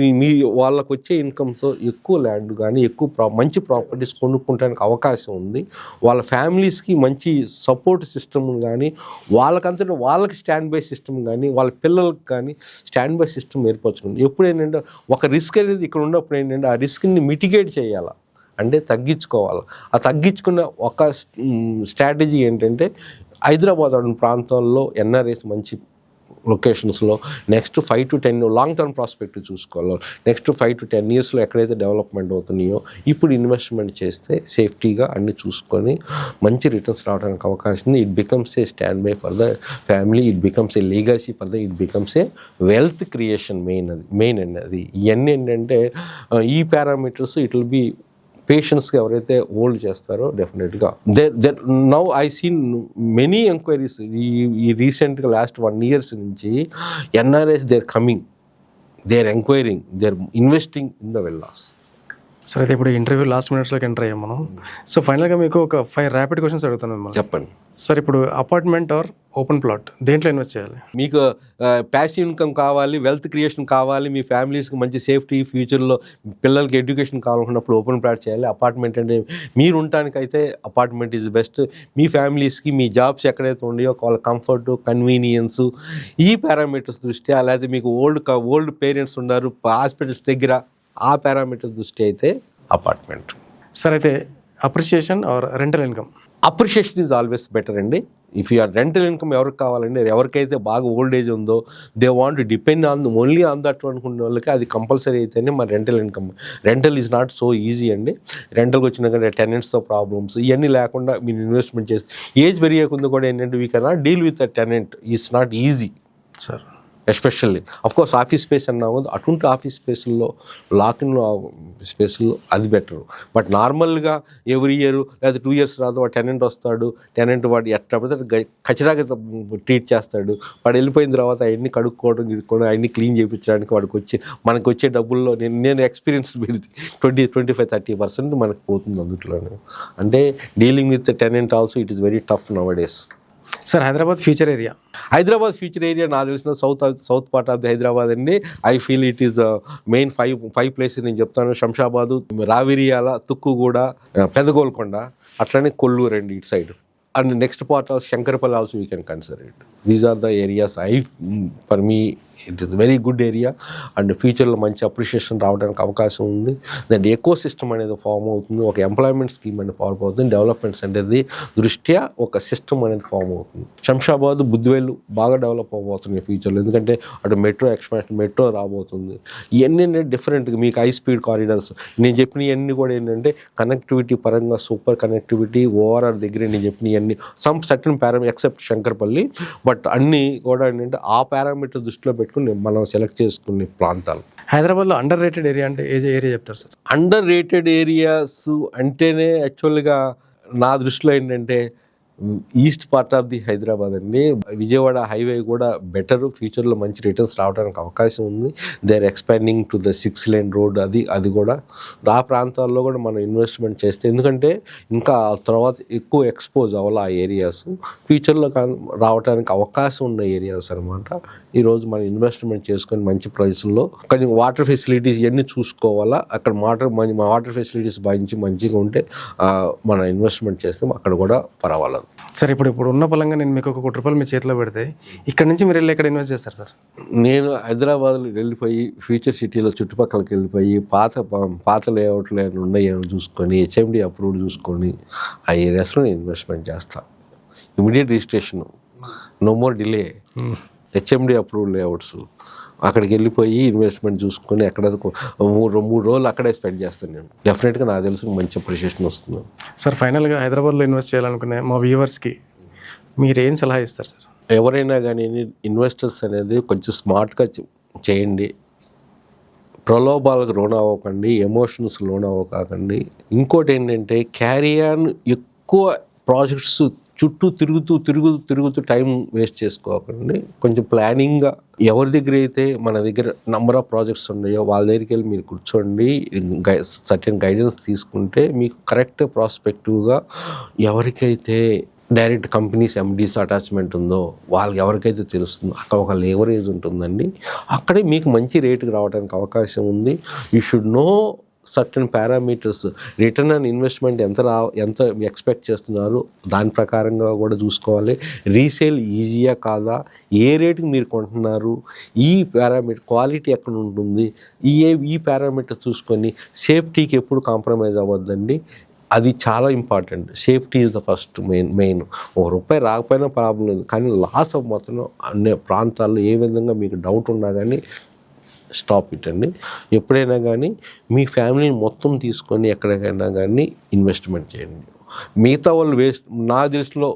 వాళ్ళకు వచ్చే ఇన్కమ్తో ఎక్కువ ల్యాండ్ కానీ మంచి ప్రాపర్టీస్ కొనుక్కోవడానికి అవకాశం ఉంది. వాళ్ళ ఫ్యామిలీస్కి మంచి సపోర్ట్ సిస్టమ్ కానీ వాళ్ళకి స్టాండ్ బై సిస్టమ్ కానీ వాళ్ళ పిల్లలకి కానీ స్టాండ్ బై సిస్టమ్ ఏర్పరచుకుంది. ఎప్పుడు ఏంటంటే ఒక రిస్క్ అనేది ఇక్కడ ఉన్నప్పుడు ఏంటంటే ఆ రిస్క్ని మిటిగేట్ చేయాలి, అంటే తగ్గించుకోవాలి. ఆ తగ్గించుకున్న ఒక స్ట్రాటజీ ఏంటంటే హైదరాబాద్ అనే ప్రాంతాల్లో ఎన్ఆర్ఎస్ మంచి లొకేషన్స్లో next 5 to 10 long term prospect చూసుకోవాలి. నెక్స్ట్ 5 to 10 ఇయర్స్లో ఎక్కడైతే డెవలప్మెంట్ అవుతున్నాయో ఇప్పుడు ఇన్వెస్ట్మెంట్ చేస్తే సేఫ్టీగా అన్ని చూసుకొని మంచి రిటర్న్స్ రావడానికి అవకాశం ఉంది. It becomes a stand by for the family, it becomes a legacy for the, it becomes a wealth creation main అది. ఇవన్నీ ఏంటంటే ఈ పారామీటర్స్ ఇట్ విల్ బి పేషెంట్స్గా ఎవరైతే హోల్డ్ చేస్తారో డెఫినెట్గా now I seen many enquiries ఈ రీసెంట్గా లాస్ట్ 1 year నుంచి NRIs they are enquiring, they are investing in the villas. సరే, అయితే ఇప్పుడు ఇంటర్వ్యూ లాస్ట్ మినిట్స్లోకి ఎంటర్ అయ్యాం మనం. సో ఫైనల్గా మీకు ఒక 5 ర్యాపిడ్ క్వశ్చన్స్ అడుగుతాను మిమ్మల్ని. చెప్పండి సార్, ఇప్పుడు అపార్ట్మెంట్ ఆర్ ఓపెన్ ప్లాట్ దేంట్లో ఇన్వెస్ట్ చేయాలి? మీకు ప్యాసివ్ ఇన్కమ్ కావాలి, వెల్త్ క్రియేషన్ కావాలి, మీ ఫ్యామిలీస్కి మంచి సేఫ్టీ, ఫ్యూచర్లో పిల్లలకి ఎడ్యుకేషన్ కావాలనుకున్నప్పుడు ఓపెన్ ప్లాట్ చేయాలి. అపార్ట్మెంట్ అంటే మీరు ఉండటానికైతే అపార్ట్మెంట్ ఈజ్ బెస్ట్. మీ ఫ్యామిలీస్కి మీ జాబ్స్ ఎక్కడైతే ఉన్నాయో వాళ్ళ కంఫర్ట్, కన్వీనియన్స్, ఈ పారామీటర్స్ దృష్ట్యా, లేకపోతే మీకు ఓల్డ్ పేరెంట్స్ ఉన్నారు హాస్పిటల్స్ దగ్గర, ఆ పారామీటర్స్ దృష్టి అయితే అపార్ట్మెంట్. సార్, అయితే appreciation or rental income? Appreciation is always better అండి. ఇఫ్ యూఆర్ రెంటల్ ఇన్కమ్ ఎవరికి కావాలండి, ఎవరికైతే బాగా ఓల్డ్ ఏజ్ ఉందో, they want depend only on that అనుకునే వాళ్ళకి అది కంపల్సరీ అయితేనే మన rental income. Rental is not so easy అండి. రెంటల్కి వచ్చినాక టెనెంట్స్తో ప్రాబ్లమ్స్ ఇవన్నీ లేకుండా మీరు ఇన్వెస్ట్మెంట్ చేస్తే ఏజ్ పెరిగేకుంది కూడా ఏంటంటే we cannot deal with a tenant, is not easy sir. Especially of course office space అన్నాము, అటువంటి ఆఫీస్ స్పేస్లో లాకిన్ స్పేస్లో అది బెటరు. బట్ నార్మల్గా ఎవ్రీ ఇయర్ లేదా 2 years రాదు వాడు టెనెంట్ వస్తాడు, టెనెంట్ వాడు ఎట్లా పడితే ఖచ్చితంగా ట్రీట్ చేస్తాడు. వాడు వెళ్ళిపోయిన తర్వాత అవన్నీ కడుక్కోవడం అవన్నీ క్లీన్ చేయించడానికి మనకు వచ్చే డబ్బుల్లో నేను ఎక్స్పీరియన్స్ పెడితే 20-25-30% మనకు పోతుంది అందులోనే. అంటే dealing with tenant also it is very tough nowadays. Sir, Hyderabad future area నాకు తెలిసిన south part of the Hyderabad అండి. I feel it is main 5 places నేను చెప్తాను. శంషాబాదు, రావిరియాల, తుక్కుగూడ, పెదగోల్కొండ, అట్లనే కొల్లూరు అండి ఇటు side. And next part of Shankarpally also we can consider it. These are the areas for me it is very good area. And ఫ్యూచర్లో మంచి అప్రిషియేషన్ రావడానికి అవకాశం ఉంది. దాని ఎకో సిస్టమ్ అనేది ఫామ్ అవుతుంది, ఒక ఎంప్లాయ్మెంట్ స్కీమ్ అనేది ఫామ్ అవుతుంది, డెవలప్మెంట్స్ అనేది దృష్ట్యా ఒక సిస్టమ్ అనేది ఫామ్ అవుతుంది. శంషాబాద్, బుద్ధివేలు బాగా డెవలప్ అవ్వబోతున్నాయి ఫ్యూచర్లో, ఎందుకంటే అటు మెట్రో రాబోతుంది. ఇవన్నీ డిఫరెంట్గా మీకు హై స్పీడ్ కారిడార్స్ నేను చెప్పిన ఇవన్నీ కూడా ఏంటంటే కనెక్టివిటీ పరంగా సూపర్ కనెక్టివిటీ ఓవరాల్ దగ్గర నేను చెప్పిన ఇవన్నీ some certain except Shankarpally, but అన్నీ కూడా ఏంటంటే ఆ పారామీటర్ దృష్టిలో పెట్టుకుని మనం సెలెక్ట్ చేసుకునే ప్రాంతాలు. హైదరాబాద్లో అండర్ రేటెడ్ ఏరియా అంటే ఏ ఏరియా చెప్తారు సార్? అండర్ రేటెడ్ ఏరియాస్ అంటేనే యాక్చువల్గా నా దృష్టిలో ఏంటంటే east part of the Hyderabad అండి. విజయవాడ హైవే కూడా బెటర్, ఫ్యూచర్లో మంచి రిటర్న్స్ రావడానికి అవకాశం ఉంది. They are expanding to the 6-lane road, అది కూడా ఆ ప్రాంతాల్లో కూడా మనం ఇన్వెస్ట్మెంట్ చేస్తే, ఎందుకంటే ఇంకా తర్వాత ఎక్కువ ఎక్స్పోజ్ అవ్వాలి ఆ ఏరియాస్, ఫ్యూచర్లో రావడానికి అవకాశం ఉన్న ఏరియాస్ అనమాట ఈరోజు మనం ఇన్వెస్ట్మెంట్ చేసుకొని మంచి ప్రైస్లో కొంచెం వాటర్ ఫెసిలిటీస్ ఇవన్నీ చూసుకోవాలా. అక్కడ వాటర్ ఫెసిలిటీస్ మంచిగా ఉంటే మనం ఇన్వెస్ట్మెంట్ చేస్తే అక్కడ కూడా పర్వాలేదు. సార్ ఇప్పుడు ఉన్న పలంగా నేను మీకు ఒక ₹1 మీ చేతిలో పెడితే ఇక్కడ నుంచి మీరు వెళ్ళి ఎక్కడ ఇన్వెస్ట్ చేస్తారు సార్? నేను హైదరాబాద్లో వెళ్ళిపోయి ఫ్యూచర్ సిటీలో చుట్టుపక్కలకి వెళ్ళిపోయి పాత లేఅవుట్లు ఏమైనా ఉన్నాయేమో చూసుకొని హెచ్ఎండి అప్రూవ్డ్ చూసుకొని ఆ ఏరియాస్లో నేను ఇన్వెస్ట్మెంట్ చేస్తాను. Immediate registration, no more delay. HMD approved layouts అక్కడికి వెళ్ళిపోయి ఇన్వెస్ట్మెంట్ చూసుకొని అక్కడ 3 రోజులు అక్కడే స్పెండ్ చేస్తాను నేను. డెఫినెట్గా నాకు తెలుసు మంచి అప్రిషియేషన్ వస్తుంది. సార్ ఫైనల్గా హైదరాబాద్లో ఇన్వెస్ట్ చేయాలనుకునే మా వ్యూవర్స్కి మీరు ఏం సలహా ఇస్తారు సార్? ఎవరైనా కానీ ఇన్వెస్టర్స్ అనేది కొంచెం స్మార్ట్గా చేయండి. ప్రలోభాలకు లోన్ అవ్వకండి, ఎమోషన్స్ లోన్ అవ్వకండి. ఇంకోటి ఏంటంటే క్యారీ ఆన్, ఎక్కువ ప్రాజెక్ట్స్ చుట్టూ తిరుగుతూ టైం వేస్ట్ చేసుకోకండి. కొంచెం ప్లానింగ్గా ఎవరి దగ్గర అయితే మన దగ్గర నెంబర్ ఆఫ్ ప్రాజెక్ట్స్ ఉన్నాయో వాళ్ళ దగ్గరికి వెళ్ళి మీరు కూర్చోండి, సర్టెన్ గైడెన్స్ తీసుకుంటే మీకు కరెక్ట్ ప్రాస్పెక్టివ్గా ఎవరికైతే డైరెక్ట్ కంపెనీస్ ఎండీస్ అటాచ్మెంట్ ఉందో వాళ్ళకి ఎవరికైతే తెలుస్తుందో అక్కడ ఒక లేవరేజ్ ఉంటుందండి. అక్కడే మీకు మంచి రేటుకి రావడానికి అవకాశం ఉంది. You should know certain parameters. Return on investment ఎంత ఎక్స్పెక్ట్ చేస్తున్నారు దాని ప్రకారంగా కూడా చూసుకోవాలి. రీసేల్ ఈజీయా కాదా, ఏ రేటుకి మీరు కొంటున్నారు, ఈ పారామీటర్ క్వాలిటీ ఎక్కడ ఉంటుంది, ఈ పారామీటర్ చూసుకొని సేఫ్టీకి ఎప్పుడు కాంప్రమైజ్ అవ్వద్దండి. అది చాలా important. Safety is the first main. ₹1 రాకపోయినా ప్రాబ్లం లేదు, కానీ లాస్ ఆఫ్ మొత్తం అన్ని ప్రాంతాల్లో ఏ విధంగా మీకు డౌట్ ఉన్నా కానీ స్టాప్ ఇట్ అండి. ఎప్పుడైనా కానీ మీ ఫ్యామిలీని మొత్తం తీసుకొని ఎక్కడికైనా కానీ ఇన్వెస్ట్మెంట్ చేయండి. మిగతా వాళ్ళు వేస్ట్. నా దృష్టిలో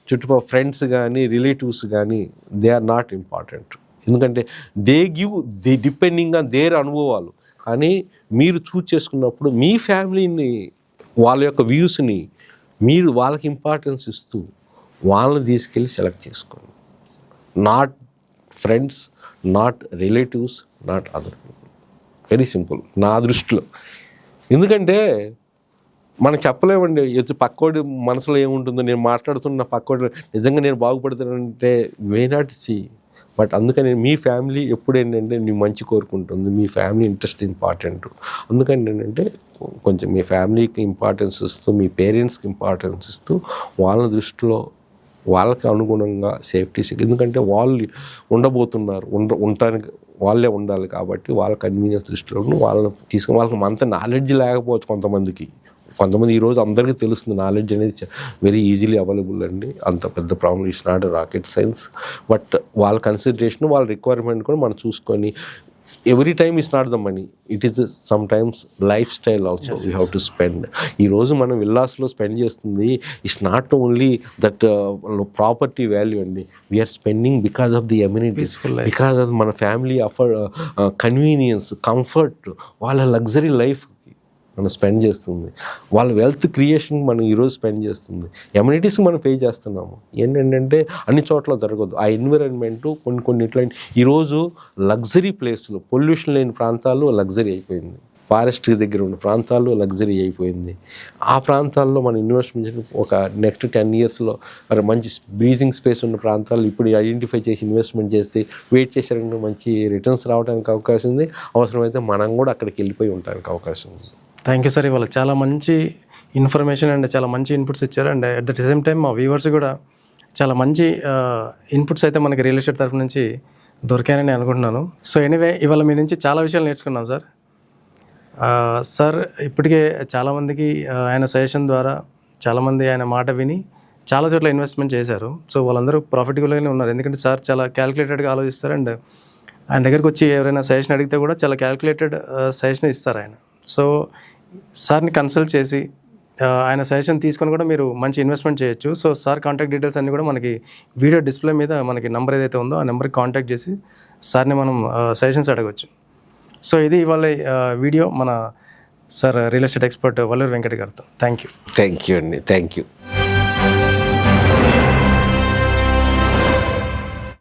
చుట్టుపక్కల ఫ్రెండ్స్ కానీ రిలేటివ్స్ కానీ దే ఆర్ నాట్ ఇంపార్టెంట్. ఎందుకంటే దే డిపెండింగ్ ఆన్ దేర్ అనుభవాలు. కానీ మీరు చూస్ చేసుకున్నప్పుడు మీ ఫ్యామిలీని, వాళ్ళ యొక్క వ్యూస్ని మీరు వాళ్ళకి ఇంపార్టెన్స్ ఇస్తూ వాళ్ళని తీసుకెళ్ళి సెలెక్ట్ చేసుకోండి. Not friends, not relatives, not other people. Very simple నా దృష్టిలో. ఎందుకంటే మనం చెప్పలేమండి పక్కోడి మనసులో ఏముంటుందో. నేను మాట్లాడుతున్న పక్కోడి నిజంగా నేను బాగుపడుతానంటే మే నాట్ సీ. బట్ అందుకని మీ ఫ్యామిలీ ఎప్పుడు ఏంటంటే నీ మంచి కోరుకుంటుంది, మీ ఫ్యామిలీ ఇంట్రెస్ట్ ఇంపార్టెంట్. అందుకని ఏంటంటే కొంచెం మీ ఫ్యామిలీకి ఇంపార్టెన్స్ ఇస్తూ, మీ పేరెంట్స్కి ఇంపార్టెన్స్ ఇస్తూ వాళ్ళ దృష్టిలో వాళ్ళకి అనుగుణంగా సేఫ్టీ. ఎందుకంటే వాళ్ళు ఉండబోతున్నారు, ఉండటానికి వాళ్ళే ఉండాలి కాబట్టి వాళ్ళ కన్వీనియన్స్ దృష్టిలో వాళ్ళని తీసుకుని, వాళ్ళకి అంత నాలెడ్జ్ లేకపోవచ్చు కొంతమంది ఈరోజు అందరికీ తెలుస్తుంది. నాలెడ్జ్ అనేది వెరీ ఈజీలీ అవైలబుల్ అండి. అంత పెద్ద problem it's not rocket science. But వాళ్ళ కన్సిడరేషన్, వాళ్ళ రిక్వైర్మెంట్ కూడా మనం చూసుకొని every time is not the money, it is sometimes lifestyle also we have to spend. ఈరోజు మనం విల్లాస్లో స్పెండ్ చేస్తుంది it's not only that property value అండి. We are spending because of the amenities, because of మన ఫ్యామిలీ కన్వీనియన్స్, కంఫర్ట్, వాళ్ళ లగ్జరీ లైఫ్ మనం స్పెండ్ చేస్తుంది. వాళ్ళ వెల్త్ క్రియేషన్ మనం ఈరోజు స్పెండ్ చేస్తుంది. ఎమ్యూనిటీస్కి మనం పే చేస్తున్నాము. ఏంటంటే అన్ని చోట్ల జరగదు. ఆ ఎన్విరాన్మెంటు కొన్ని ఇట్లాంటి ఈరోజు లగ్జరీ ప్లేస్లు, పొల్యూషన్ లేని ప్రాంతాలు లగ్జరీ అయిపోయింది. ఫారెస్ట్ దగ్గర ఉన్న ప్రాంతాలు లగ్జరీ అయిపోయింది. ఆ ప్రాంతాల్లో మనం ఇన్వెస్ట్మెంట్ ఒక నెక్స్ట్ 10 yearsలో మంచి బ్రీతింగ్ స్పేస్ ఉన్న ప్రాంతాలు ఇప్పుడు ఐడెంటిఫై చేసి ఇన్వెస్ట్మెంట్ చేస్తే వెయిట్ చేసారంటే మంచి రిటర్న్స్ రావడానికి అవకాశం ఉంది. అవసరమైతే మనం కూడా అక్కడికి వెళ్ళిపోయి ఉండడానికి అవకాశం ఉంది. Thank you sir. ఇవాళ చాలా మంచి ఇన్ఫర్మేషన్ అండ్ చాలా మంచి ఇన్పుట్స్ ఇచ్చారు. And at the same time మా వ్యూవర్స్ కూడా చాలా మంచి ఇన్పుట్స్ అయితే మనకి రియల్ ఎస్టేట్ తరఫు నుంచి దొరికాయని అనుకుంటున్నాను. సో ఎనీవే ఇవాళ మీ నుంచి చాలా విషయాలు నేర్చుకున్నాం సార్. సార్ ఇప్పటికే చాలామందికి ఆయన సజెషన్ ద్వారా చాలామంది ఆయన మాట విని చాలా చోట్ల ఇన్వెస్ట్మెంట్ చేశారు. సో వాళ్ళందరూ ప్రాఫిటబుల్గానే ఉన్నారు. ఎందుకంటే సార్ చాలా క్యాలిక్యులేటెడ్గా ఆలోచిస్తారు. అండ్ ఆయన దగ్గరికి వచ్చి ఎవరైనా సజెషన్ అడిగితే కూడా చాలా క్యాలిక్యులేటెడ్ సజెషన్ ఇస్తారు ఆయన. సో సార్ని కన్సల్ట్ చేసి ఆయన సజెషన్ తీసుకొని కూడా మీరు మంచి ఇన్వెస్ట్మెంట్ చేయొచ్చు. సో సార్ కాంటాక్ట్ డీటెయిల్స్ అన్నీ కూడా మనకి వీడియో డిస్ప్లే మీద మనకి నెంబర్ ఏదైతే ఉందో ఆ నెంబర్కి కాంటాక్ట్ చేసి సార్ని మనం సజెషన్స్ అడగవచ్చు. సో ఇది ఇవాళ వీడియో మన sir real estate expert Valluru Venkata గారితో. థ్యాంక్ యూ అండి. Thank you.